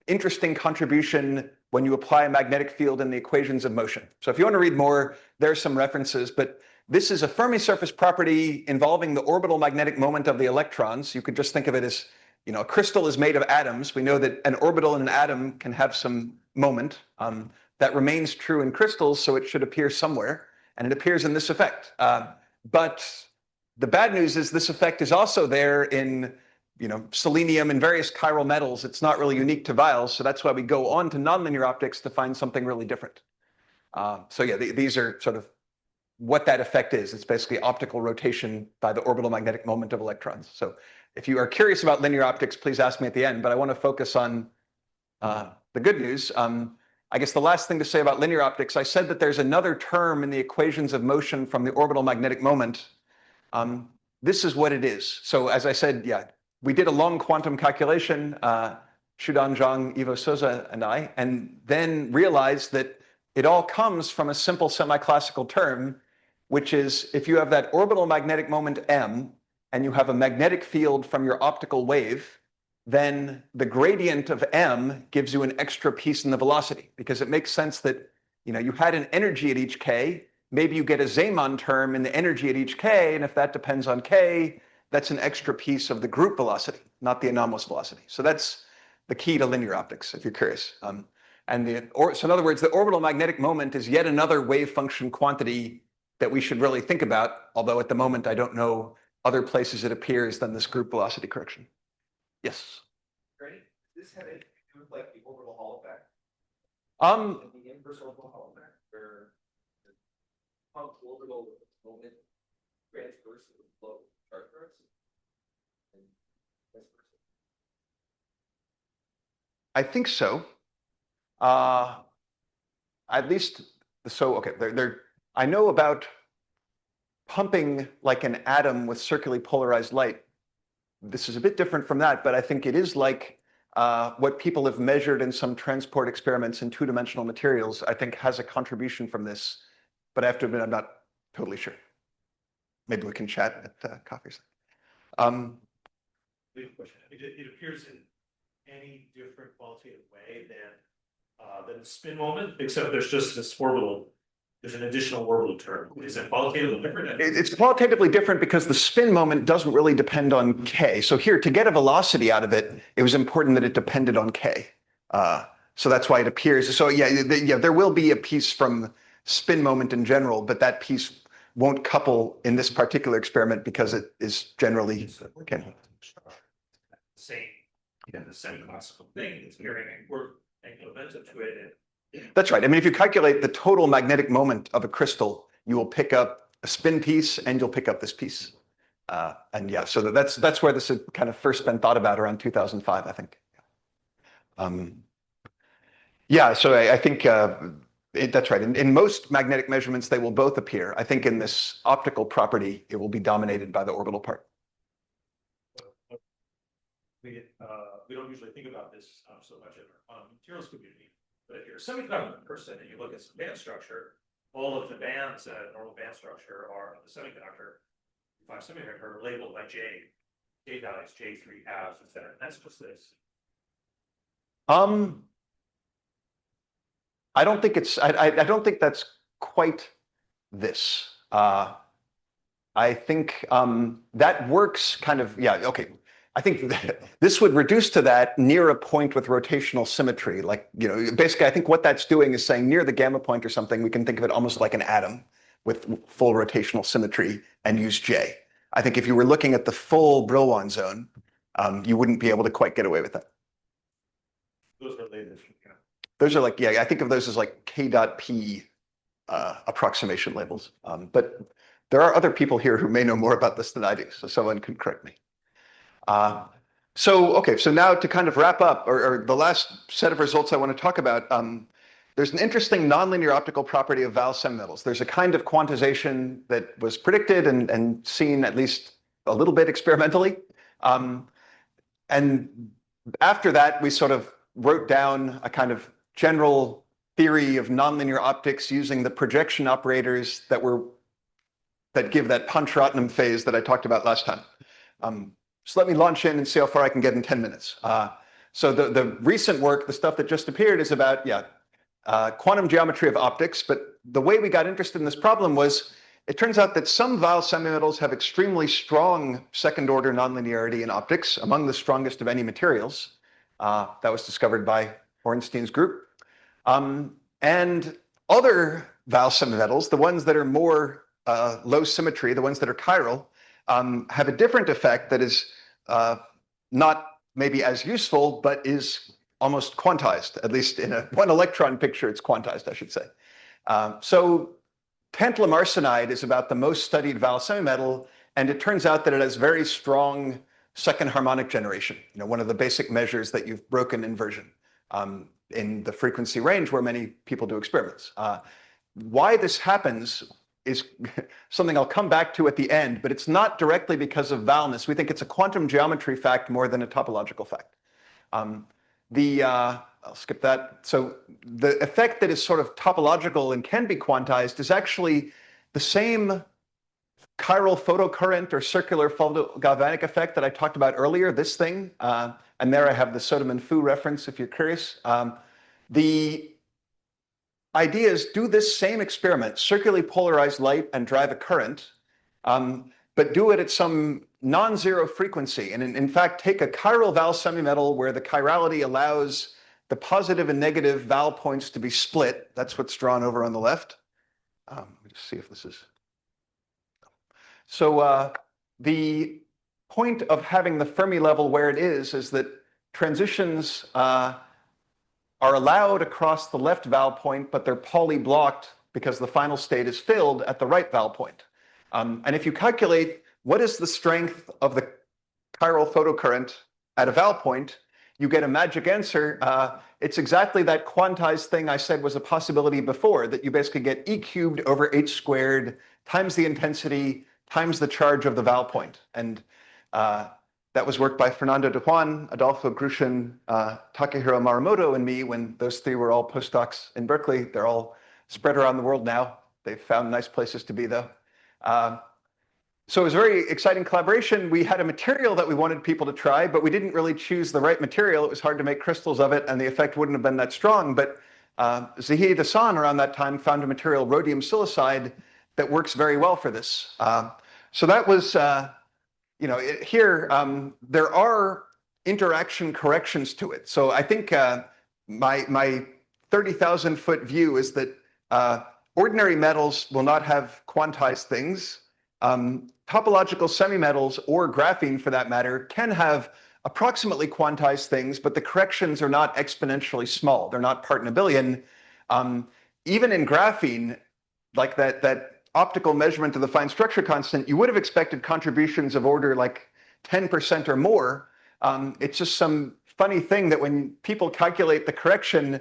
interesting contribution when you apply a magnetic field in the equations of motion. So if you want to read more, there are some references, but this is a Fermi surface property involving the orbital magnetic moment of the electrons. You could just think of it as, you know, a crystal is made of atoms. We know that an orbital in an atom can have some moment. That remains true in crystals, so it should appear somewhere, and it appears in this effect. But the bad news is this effect is also there in, you know, selenium and various chiral metals. It's not really unique to vials, so that's why we go on to nonlinear optics to find something really different. So yeah, these are sort of what that effect is. It's basically optical rotation by the orbital magnetic moment of electrons. So if you are curious about linear optics, please ask me at the end, but I want to focus on the good news. I guess the last thing to say about linear optics, I said that there's another term in the equations of motion from the orbital magnetic moment. This is what it is. So as I said, yeah, we did a long quantum calculation, Shudan Zhang, Ivo Souza, and I, and then realized that it all comes from a simple semi-classical term, which is if you have that orbital magnetic moment m, and you have a magnetic field from your optical wave, then the gradient of m gives you an extra piece in the velocity, because it makes sense that, you know, you had an energy at each k, maybe you get a Zeeman term in the energy at each k, and if that depends on k, that's an extra piece of the group velocity, not the anomalous velocity. So that's the key to linear optics, if you're curious. So in other words, the orbital magnetic moment is yet another wave function quantity that we should really think about, although at the moment I don't know other places it appears than this group velocity correction. Yes? Right? This had anything to do with like the orbital Hall effect? The inverse orbital Hall effect, where the orbital moment transverse to the flow charge currents, and vice versa. I think so. At least, so, okay, I know about pumping like an atom with circularly polarized light. This is a bit different from that, but I think it is like what people have measured in some transport experiments in two-dimensional materials, I think has a contribution from this, but I have to admit, I'm not totally sure. Maybe we can chat at coffee. Leave a question. It appears in any different qualitative way than the spin moment, except there's just this orbital. There's an additional orbital term. Is it qualitatively different? It's qualitatively different because the spin moment doesn't really depend on k. So here, to get a velocity out of it, it was important that it depended on k. So that's why it appears. So yeah, there will be a piece from spin moment in general, but that piece won't couple in this particular experiment because it is generally same, the semi-classical thing. It's carrying angular momentum to it. That's right. I mean, if you calculate the total magnetic moment of a crystal, you will pick up a spin piece and you'll pick up this piece. And yeah, so that's where this had kind of first been thought about around 2005, I think. Yeah, so I think that's right. In most magnetic measurements, they will both appear. I think in this optical property, it will be dominated by the orbital part. We don't usually think about this so much in our materials community, but if you're a semiconductor person and you look at some band structure, all of the bands that a normal band structure are of the semiconductor, are labeled by J values, J3 halves, etc. And that's just this. I don't think it's. I don't think that's quite this. I think that works kind of. Yeah. Okay. I think this would reduce to that near a point with rotational symmetry. Like, you know, basically, I think what that's doing is saying near the gamma point or something, we can think of it almost like an atom with full rotational symmetry and use J. I think if you were looking at the full Brillouin zone, you wouldn't be able to quite get away with that. Those are related. Those are like, yeah, I think of those as like K dot P approximation labels. But there are other people here who may know more about this than I do, so someone can correct me. So now to kind of wrap up, or the last set of results I want to talk about, there's an interesting nonlinear optical property of Val semimetals. There's a kind of quantization that was predicted and seen at least a little bit experimentally. And after that, we sort of wrote down a kind of general theory of nonlinear optics using the projection operators that give that Pontryagin phase that I talked about last time. So let me launch in and see how far I can get in 10 minutes. So the recent work, the stuff that just appeared, is about quantum geometry of optics. But the way we got interested in this problem was, it turns out that some Val semimetals have extremely strong second-order nonlinearity in optics, among the strongest of any materials. That was discovered by Ornstein's group. And other Val semimetals, the ones that are more low symmetry, the ones that are chiral, have a different effect that is not maybe as useful, but is almost quantized. At least in a one electron picture, it's quantized, I should say. So tantalum arsenide is about the most studied Val semimetal, and it turns out that it has very strong second harmonic generation, one of the basic measures that you've broken inversion in the frequency range where many people do experiments. Why this happens is something I'll come back to at the end, but it's not directly because of Valness. We think it's a quantum geometry fact more than a topological fact. I'll skip that. So the effect that is sort of topological and can be quantized is actually the same chiral photocurrent or circular photogalvanic effect that I talked about earlier, this thing. And there I have the Soderman-Fu reference if you're curious. The idea is, do this same experiment, circularly polarize light and drive a current, but do it at some non-zero frequency. And in fact, take a chiral Val semimetal where the chirality allows the positive and negative Val points to be split. That's what's drawn over on the left. Let me just see if this is. So the point of having the Fermi level where it is that transitions are allowed across the left Val point, but they're Pauli blocked because the final state is filled at the right Val point. And if you calculate what is the strength of the chiral photocurrent at a Val point, you get a magic answer. It's exactly that quantized thing I said was a possibility before, that you basically get E cubed over H squared times the intensity times the charge of the Val point. And that was work by Fernando de Juan, Adolfo Grushin, Takehiro Marimoto, and me when those three were all postdocs in Berkeley. They're all spread around the world now. They've found nice places to be, though. So it was a very exciting collaboration. We had a material that we wanted people to try, but we didn't really choose the right material. It was hard to make crystals of it, and the effect wouldn't have been that strong. But Zahid Hassan around that time found a material, rhodium silicide, that works very well for this. So that was, here, there are interaction corrections to it. So I think my 30,000-foot view is that ordinary metals will not have quantized things. Topological semimetals, or graphene for that matter, can have approximately quantized things, but the corrections are not exponentially small. They're not part in a billion. Even in graphene, like that optical measurement of the fine structure constant, you would have expected contributions of order like 10% or more. It's just some funny thing that when people calculate the correction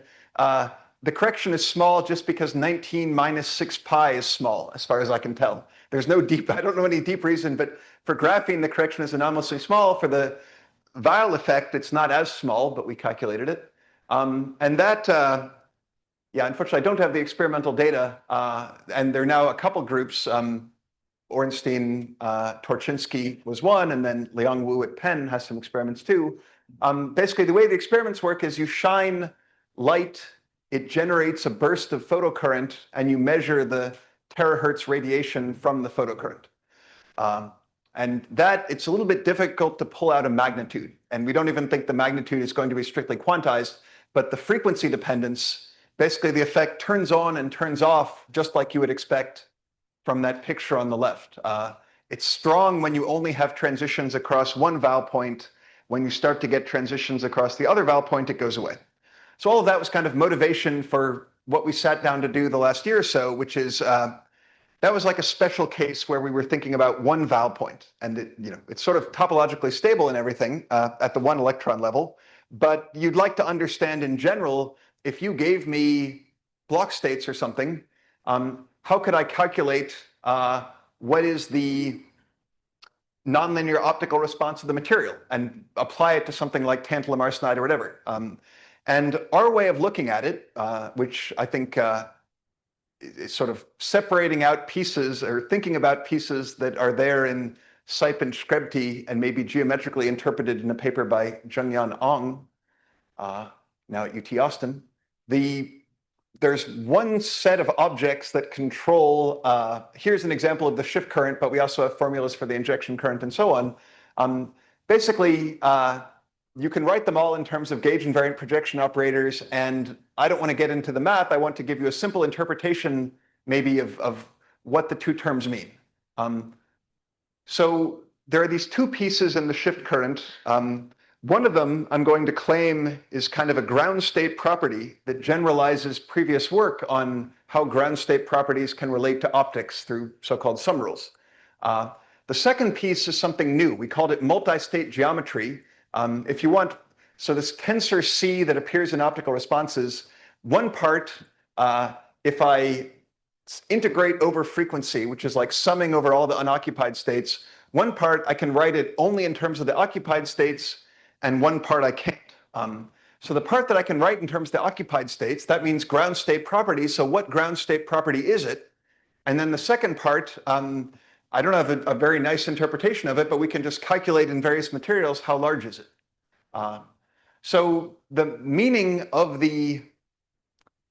is small just because 19 minus 6 pi is small, as far as I can tell. There's no deep, I don't know any deep reason, but for graphene, the correction is enormously small. For the Weil effect, it's not as small, but we calculated it. And that, unfortunately, I don't have the experimental data. And there are now a couple groups. Ornstein, Torchinsky was one, and then Liang Wu at Penn has some experiments too. Basically, the way the experiments work is you shine light, it generates a burst of photocurrent, and you measure the terahertz radiation from the photocurrent. And that, it's a little bit difficult to pull out a magnitude. And we don't even think the magnitude is going to be strictly quantized, but the frequency dependence, basically the effect turns on and turns off just like you would expect from that picture on the left. It's strong when you only have transitions across one Val point. When you start to get transitions across the other Val point, it goes away. So all of that was kind of motivation for what we sat down to do the last year or so, which is that was like a special case where we were thinking about one vowel point, and it's sort of topologically stable and everything at the 1 electron level. But you'd like to understand in general, if you gave me block states or something, how could I calculate what is the nonlinear optical response of the material and apply it to something like tantalum arsenide or whatever. And our way of looking at it, which I think is sort of separating out pieces or thinking about pieces that are there in Sipe and Shkrebty and maybe geometrically interpreted in a paper by Jungyan Ong, now at UT Austin. There's one set of objects that control, here's an example of the shift current, but we also have formulas for the injection current and so on. Basically, you can write them all in terms of gauge invariant projection operators, and I don't want to get into the math. I want to give you a simple interpretation maybe of what the two terms mean. So there are these two pieces in the shift current. One of them I'm going to claim is kind of a ground state property that generalizes previous work on how ground state properties can relate to optics through so-called sum rules. The second piece is something new. We called it multi-state geometry. If you want, so this tensor C that appears in optical responses, one part, if I integrate over frequency, which is like summing over all the unoccupied states, one part I can write it only in terms of the occupied states, and one part I can't. So the part that I can write in terms of the occupied states, that means ground state property. So what ground state property is it? And then the second part, I don't have a very nice interpretation of it, but we can just calculate in various materials how large is it. So the meaning of the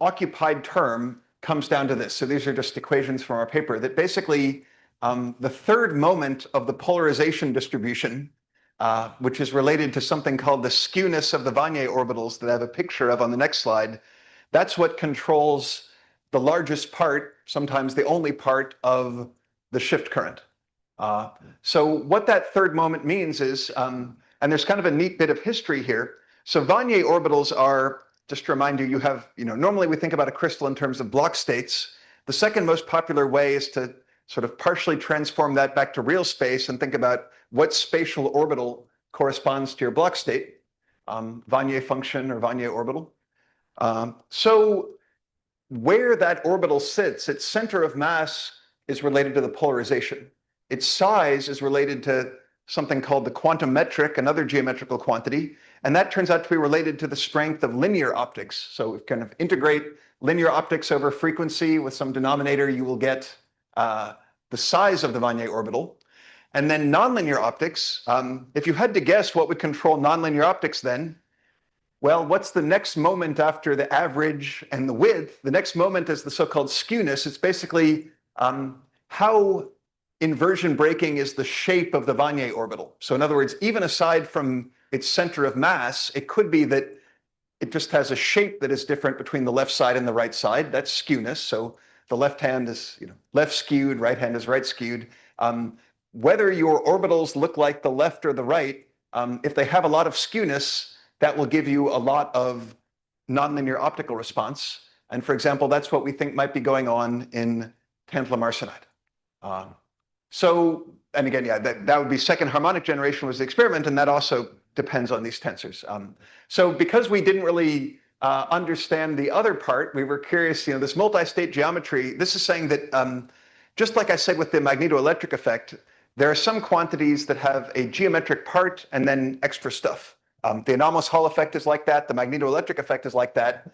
occupied term comes down to this. So these are just equations from our paper that basically the third moment of the polarization distribution, which is related to something called the skewness of the Wannier orbitals that I have a picture of on the next slide. That's what controls the largest part, sometimes the only part of the shift current. So what that third moment means is, and there's kind of a neat bit of history here. So Wannier orbitals are, just to remind you, you have, normally we think about a crystal in terms of block states. The second most popular way is to sort of partially transform that back to real space and think about what spatial orbital corresponds to your block state, Wannier function or Wannier orbital. So where that orbital sits, its center of mass is related to the polarization. Its size is related to something called the quantum metric, another geometrical quantity, and that turns out to be related to the strength of linear optics. So if you kind of integrate linear optics over frequency with some denominator, you will get the size of the Wannier orbital. And then nonlinear optics, if you had to guess what would control nonlinear optics then, well, what's the next moment after the average and the width? The next moment is the so-called skewness. It's basically how inversion breaking is the shape of the Wannier orbital. So in other words, even aside from its center of mass, it could be that it just has a shape that is different between the left side and the right side. That's skewness. So the left hand is left skewed, right hand is right skewed. Whether your orbitals look like the left or the right, if they have a lot of skewness, that will give you a lot of nonlinear optical response. And for example, that's what we think might be going on in tantalum arsenide. So, and again, yeah, that would be second harmonic generation was the experiment, and that also depends on these tensors. So because we didn't really understand the other part, we were curious, this multi-state geometry, this is saying that just like I said with the magnetoelectric effect, there are some quantities that have a geometric part and then extra stuff. The anomalous Hall effect is like that. The magnetoelectric effect is like that.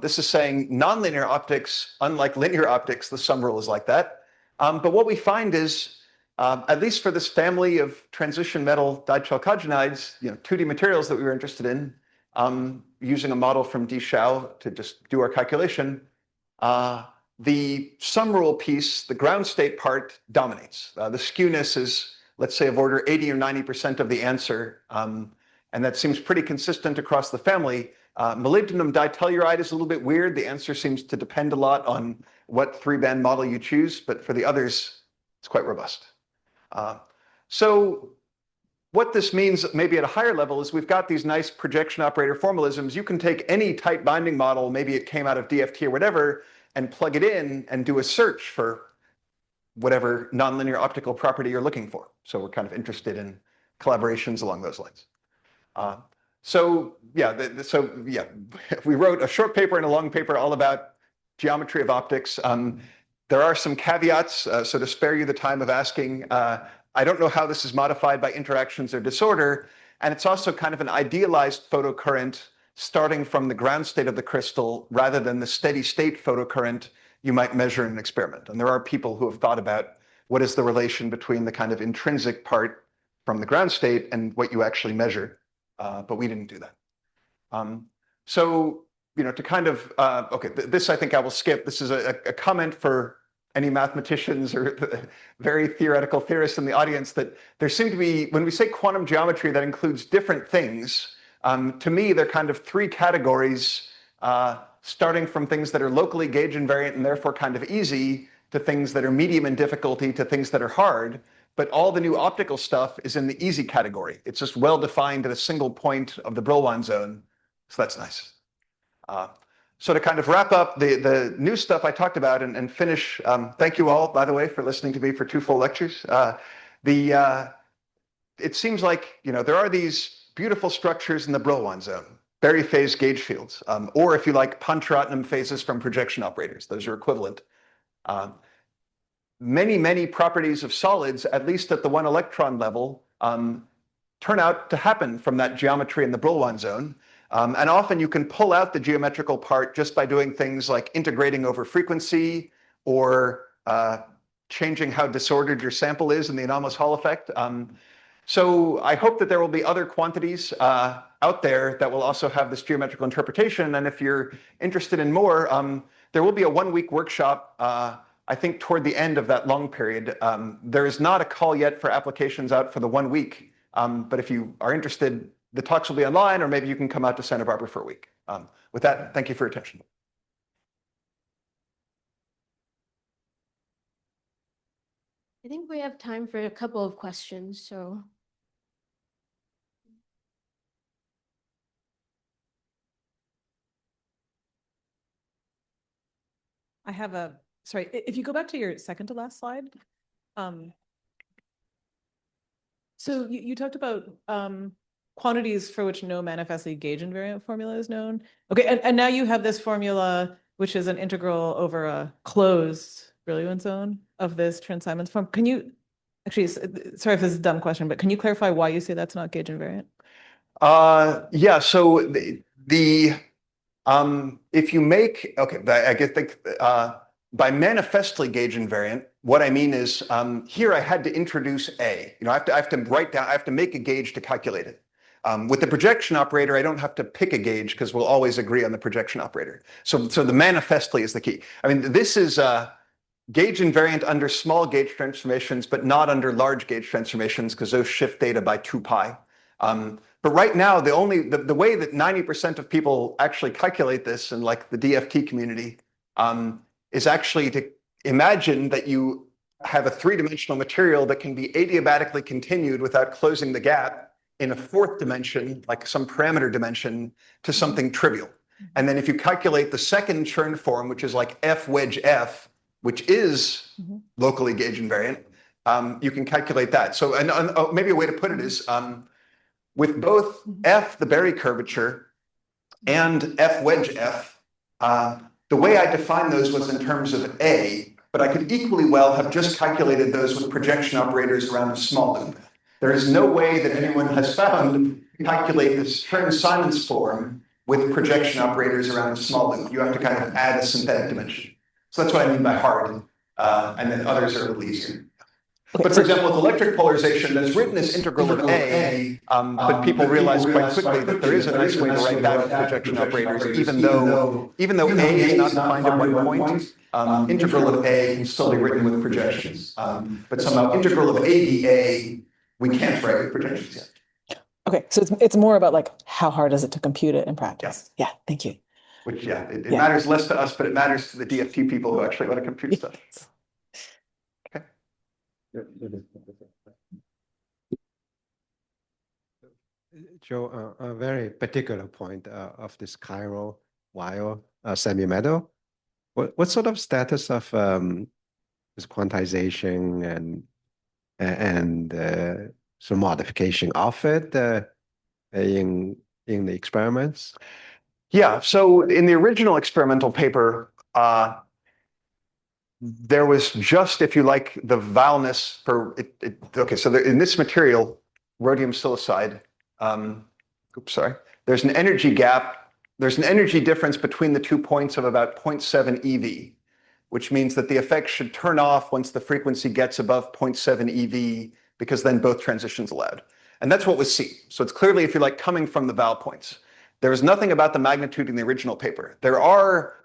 This is saying nonlinear optics, unlike linear optics, the sum rule is like that. But what we find is, at least for this family of transition metal dichalcogenides, 2D materials that we were interested in, using a model from D. Shao to just do our calculation, the sum rule piece, the ground state part, dominates. The skewness is, let's say, of order 80 or 90% of the answer. And that seems pretty consistent across the family. Molybdenum ditelluride is a little bit weird. The answer seems to depend a lot on what three-band model you choose, but for the others, it's quite robust. So what this means, maybe at a higher level, is we've got these nice projection operator formalisms. You can take any tight binding model, maybe it came out of DFT or whatever, and plug it in and do a search for whatever nonlinear optical property you're looking for. So we're kind of interested in collaborations along those lines. We wrote a short paper and a long paper all about geometry of optics. There are some caveats, so to spare you the time of asking, I don't know how this is modified by interactions or disorder, and it's also kind of an idealized photocurrent starting from the ground state of the crystal rather than the steady state photocurrent you might measure in an experiment. And there are people who have thought about what is the relation between the kind of intrinsic part from the ground state and what you actually measure, but we didn't do that. To kind of, this I think I will skip. This is a comment for any mathematicians or very theoretical theorists in the audience that there seem to be, when we say quantum geometry, that includes different things. To me, they're kind of three categories, starting from things that are locally gauge invariant and therefore kind of easy, to things that are medium in difficulty, to things that are hard. But all the new optical stuff is in the easy category. It's just well defined at a single point of the Brillouin zone. So that's nice. So to kind of wrap up the new stuff I talked about and finish, thank you all, by the way, for listening to me for 2 full lectures. It seems like, there are these beautiful structures in the Brillouin zone, Berry phase gauge fields, or if you like, Pontryagin phases from projection operators. Those are equivalent. Many properties of solids, at least at the 1 electron level, turn out to happen from that geometry in the Brillouin zone. And often you can pull out the geometrical part just by doing things like integrating over frequency or changing how disordered your sample is in the anomalous Hall effect. So I hope that there will be other quantities out there that will also have this geometrical interpretation. And if you're interested in more, there will be a 1-week workshop, I think toward the end of that long period. There is not a call yet for applications out for the 1 week. But if you are interested, the talks will be online, or maybe you can come out to Santa Barbara for a week. With that, thank you for your attention. I think we have time for a couple of questions, so. I have sorry, if you go back to your second to last slide. So you talked about quantities for which no manifestly gauge invariant formula is known. Okay, and now you have this formula, which is an integral over a closed Brillouin zone of this Trans-Simons form. Can you, actually, sorry if this is a dumb question, but can you clarify why you say that's not gauge invariant? Yeah, so if you make, I think by manifestly gauge invariant, what I mean is here I had to introduce A. I have to write down, I have to make a gauge to calculate it. With the projection operator, I don't have to pick a gauge because we'll always agree on the projection operator. So the manifestly is the key. I mean, this is gauge invariant under small gauge transformations, but not under large gauge transformations because those shift data by 2 pi. But right now, the way that 90% of people actually calculate this in like the DFT community is actually to imagine that you have a 3-dimensional material that can be adiabatically continued without closing the gap in a 4th dimension, like some parameter dimension, to something trivial. And then if you calculate the second Chern form, which is like F wedge F, which is locally gauge invariant, you can calculate that. So maybe a way to put it is, with both F, the Berry curvature, and F wedge F, the way I defined those was in terms of A, but I could equally well have just calculated those with projection operators around a small loop. There is no way that anyone has found to calculate this Chern-Simons form with projection operators around a small loop. You have to kind of add a synthetic dimension. So that's what I mean by hard, and then others are a little easier. But for example, with electric polarization, that's written as integral of A, but people realize quite quickly that there is a nice way to write that with projection operators, even though A is not defined at 1 point, integral of A can still be written with projections. But somehow integral of ADA, we can't write with projections yet. Okay, so it's more about like how hard is it to compute it in practice? Yeah, thank you. Which, it matters less to us, but it matters to the DFT people who actually want to compute stuff. Okay. Joe, a very particular point of this chiral wire semi-metal. What sort of status of quantization and some modification of it in the experiments? Yeah, so in the original experimental paper, there was just, if you like, the valness for it. Okay, so in this material, rhodium silicide, oops, sorry, there's an energy gap. There's an energy difference between the 2 points of about 0.7 eV, which means that the effect should turn off once the frequency gets above 0.7 eV, because then both transitions allowed. And that's what was seen. So it's clearly, if you like, coming from the val points. There is nothing about the magnitude in the original paper. There are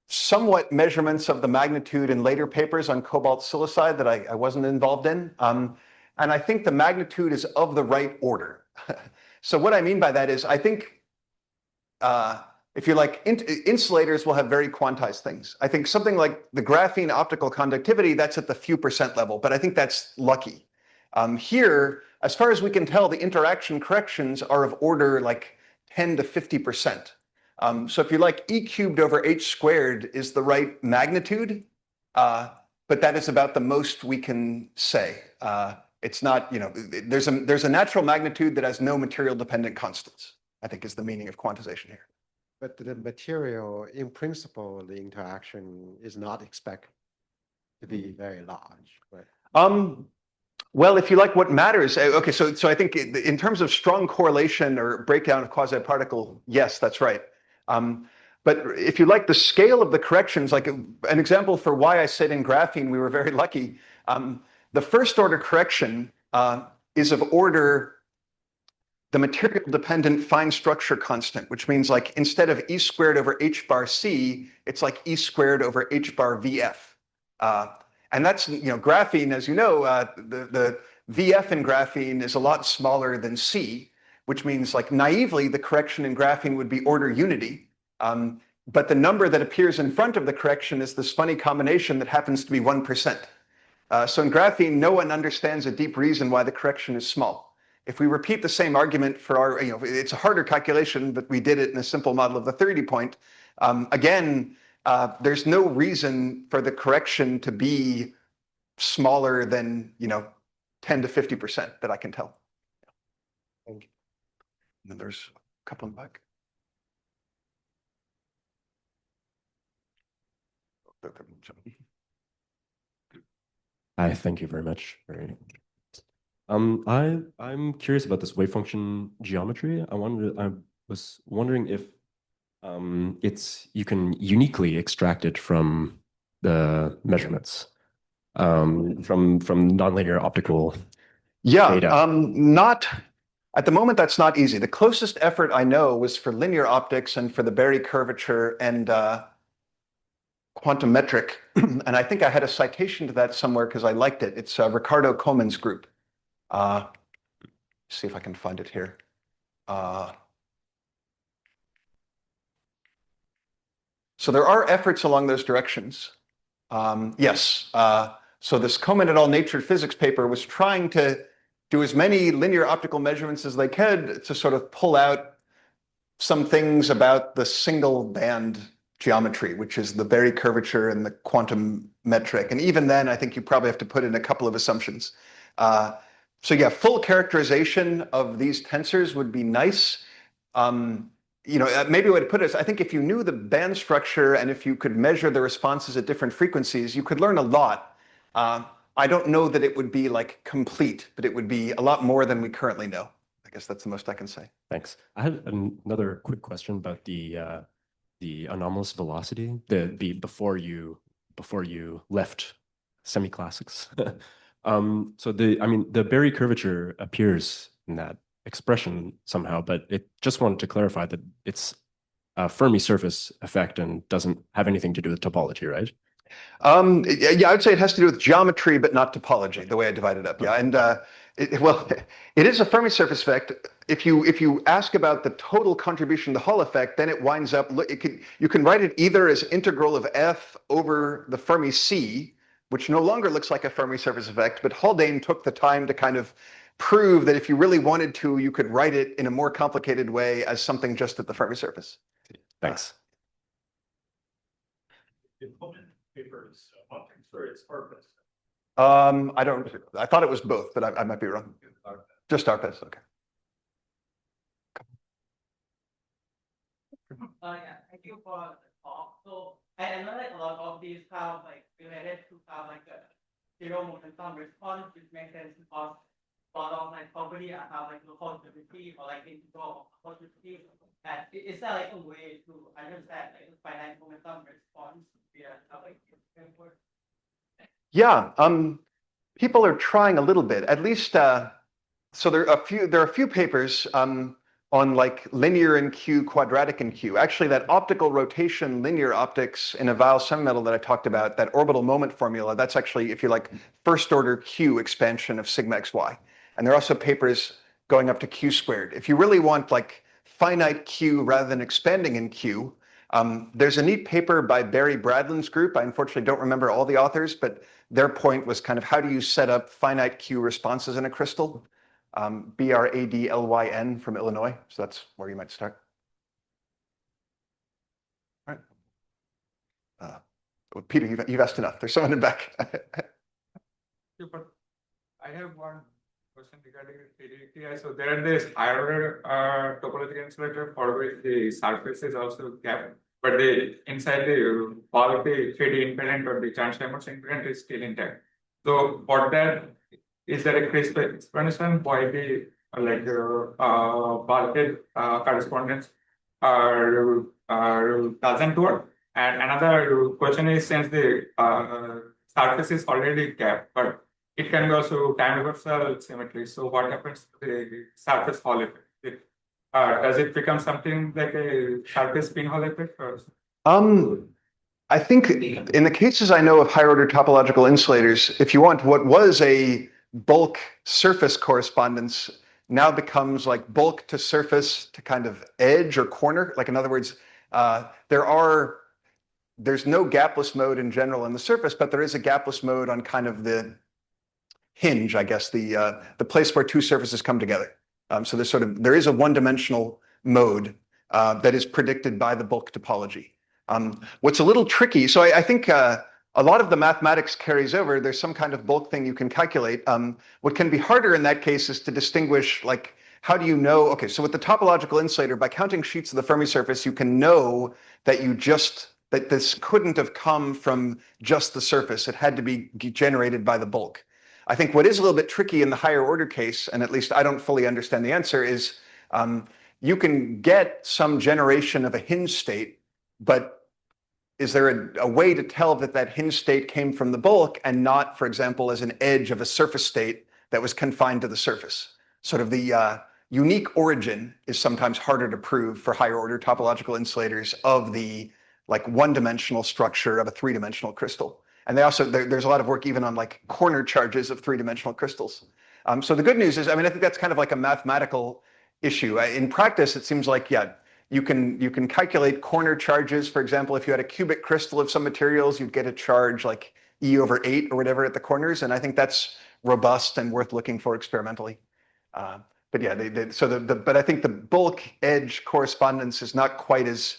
somewhat measurements of the magnitude in later papers on cobalt silicide that I wasn't involved in. And I think the magnitude is of the right order. So what I mean by that is I think if you like, insulators will have very quantized things. I think something like the graphene optical conductivity, that's at the few percent level, but I think that's lucky. Here, as far as we can tell, the interaction corrections are of order like 10 to 50%. So if you like, E cubed over H squared is the right magnitude, but that is about the most we can say. It's not, there's a natural magnitude that has no material dependent constants, I think is the meaning of quantization here. But the material, in principle, the interaction is not expected to be very large, right? Well, if you like, what matters, okay, so I think in terms of strong correlation or breakdown of quasi-particle, yes, that's right. But if you like the scale of the corrections, like an example for why I said in graphene we were very lucky, the first order correction is of order the material dependent fine structure constant, which means like instead of E squared over H bar C, it's like E squared over H bar VF. And that's, graphene, as you know, the VF in graphene is a lot smaller than C, which means like naively, the correction in graphene would be order unity. But the number that appears in front of the correction is this funny combination that happens to be 1%. So in graphene, no one understands a deep reason why the correction is small. If we repeat the same argument for our, it's a harder calculation, but we did it in a simple model of the 30 point. Again, there's no reason for the correction to be smaller than, 10 to 50% that I can tell. Thank you. And then there's a couple in the back. Hi, thank you very much. I'm curious about this wave function geometry. I was wondering if you can uniquely extract it from the measurements from nonlinear optical data. Not at the moment. That's not easy. The closest effort I know was for linear optics and for the Berkeley curvature and quantum metric, and I think I had a citation to that somewhere because I liked it. It's Ricardo Coleman's group. See if I can find it here. So there are efforts along those directions. Yes. So this Coleman et al. Nature Physics paper was trying to do as many linear optical measurements as they could to sort of pull out some things about the single band geometry, which is the Berkeley curvature and the quantum metric. And even then, I think you probably have to put in a couple of assumptions. So yeah, full characterization of these tensors would be nice. Maybe a way to put it is, I think if you knew the band structure and if you could measure the responses at different frequencies, you could learn a lot. I don't know that it would be like complete, but it would be a lot more than we currently know. I guess that's the most I can say. Thanks. I had another quick question about the anomalous velocity, the before you left semi-classics. So the Berkeley curvature appears in that expression somehow, but it just wanted to clarify that it's a Fermi surface effect and doesn't have anything to do with topology, right? Yeah, I would say it has to do with geometry, but not topology, the way I divide it up. Yeah, and it is a Fermi surface effect. If you ask about the total contribution to the Hall effect, then it winds up, you can write it either as integral of F over the Fermi C, which no longer looks like a Fermi surface effect, but Haldane took the time to kind of prove that if you really wanted to, you could write it in a more complicated way as something just at the Fermi surface. Thanks. The Coleman paper is or it's purpose? I thought it was both, but I might be wrong. Just ARPAs, okay. Yeah, thank you for the talk. So I know like a lot of these have like related to have like a zero momentum response, which makes sense because a lot of like property have like local stability or like integral stability. And is there like a way to understand like finite momentum response via like framework? Yeah, people are trying a little bit, at least. So there are a few papers on like linear in Q, quadratic in Q. Actually, that optical rotation linear optics in a Weyl semimetal that I talked about, that orbital moment formula, that's actually, if you like, first order Q expansion of sigma xy. And there are also papers going up to Q squared. If you really want like finite Q rather than expanding in Q, there's a neat paper by Barry Bradlin's group. I unfortunately don't remember all the authors, but their point was kind of how do you set up finite Q responses in a crystal? Bradlyn from Illinois. So that's where you might start. All right. Well, Peter, you've asked enough. There's someone in back. But I have one question regarding the So there are this higher order topological insulator for which the surface is also gapped, but the inside the all the 3D impedant or the transformers impedant is still intact. So for that, is there a crisp explanation why the bulkhead correspondence doesn't work? And another question is, since the surface is already gapped, but it can be also time reversal symmetry. So what happens to the surface Hall effect? Does it become something like a surface pinhole effect? Or? I think in the cases I know of higher order topological insulators, if you want what was a bulk surface correspondence now becomes like bulk to surface to kind of edge or corner. Like in other words, there's no gapless mode in general in the surface, but there is a gapless mode on kind of the hinge, I guess, the place where two surfaces come together. So there is a one-dimensional mode that is predicted by the bulk topology. What's a little tricky, so I think a lot of the mathematics carries over. There's some kind of bulk thing you can calculate. What can be harder in that case is to distinguish, like, how do you know? Okay, so with the topological insulator, by counting sheets of the Fermi surface, you can know that that this couldn't have come from just the surface. It had to be generated by the bulk. I think what is a little bit tricky in the higher order case, and at least I don't fully understand the answer, is you can get some generation of a hinge state, but is there a way to tell that that hinge state came from the bulk and not, for example, as an edge of a surface state that was confined to the surface? Sort of the unique origin is sometimes harder to prove for higher order topological insulators of the like one-dimensional structure of a three-dimensional crystal. And there's a lot of work even on like corner charges of three-dimensional crystals. So the good news is, I mean, I think that's kind of like a mathematical issue. In practice, it seems like, yeah, you can calculate corner charges. For example, if you had a cubic crystal of some materials, you'd get a charge like E/8 or whatever at the corners. And I think that's robust and worth looking for experimentally. But yeah, but I think the bulk edge correspondence is not quite as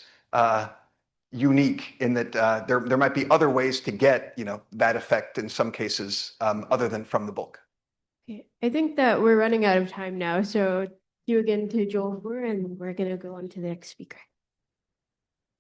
unique in that there might be other ways to get that effect in some cases other than from the bulk. Okay. I think that we're running out of time now, so thank you again to Joel Moore, and we're gonna go on to the next speaker.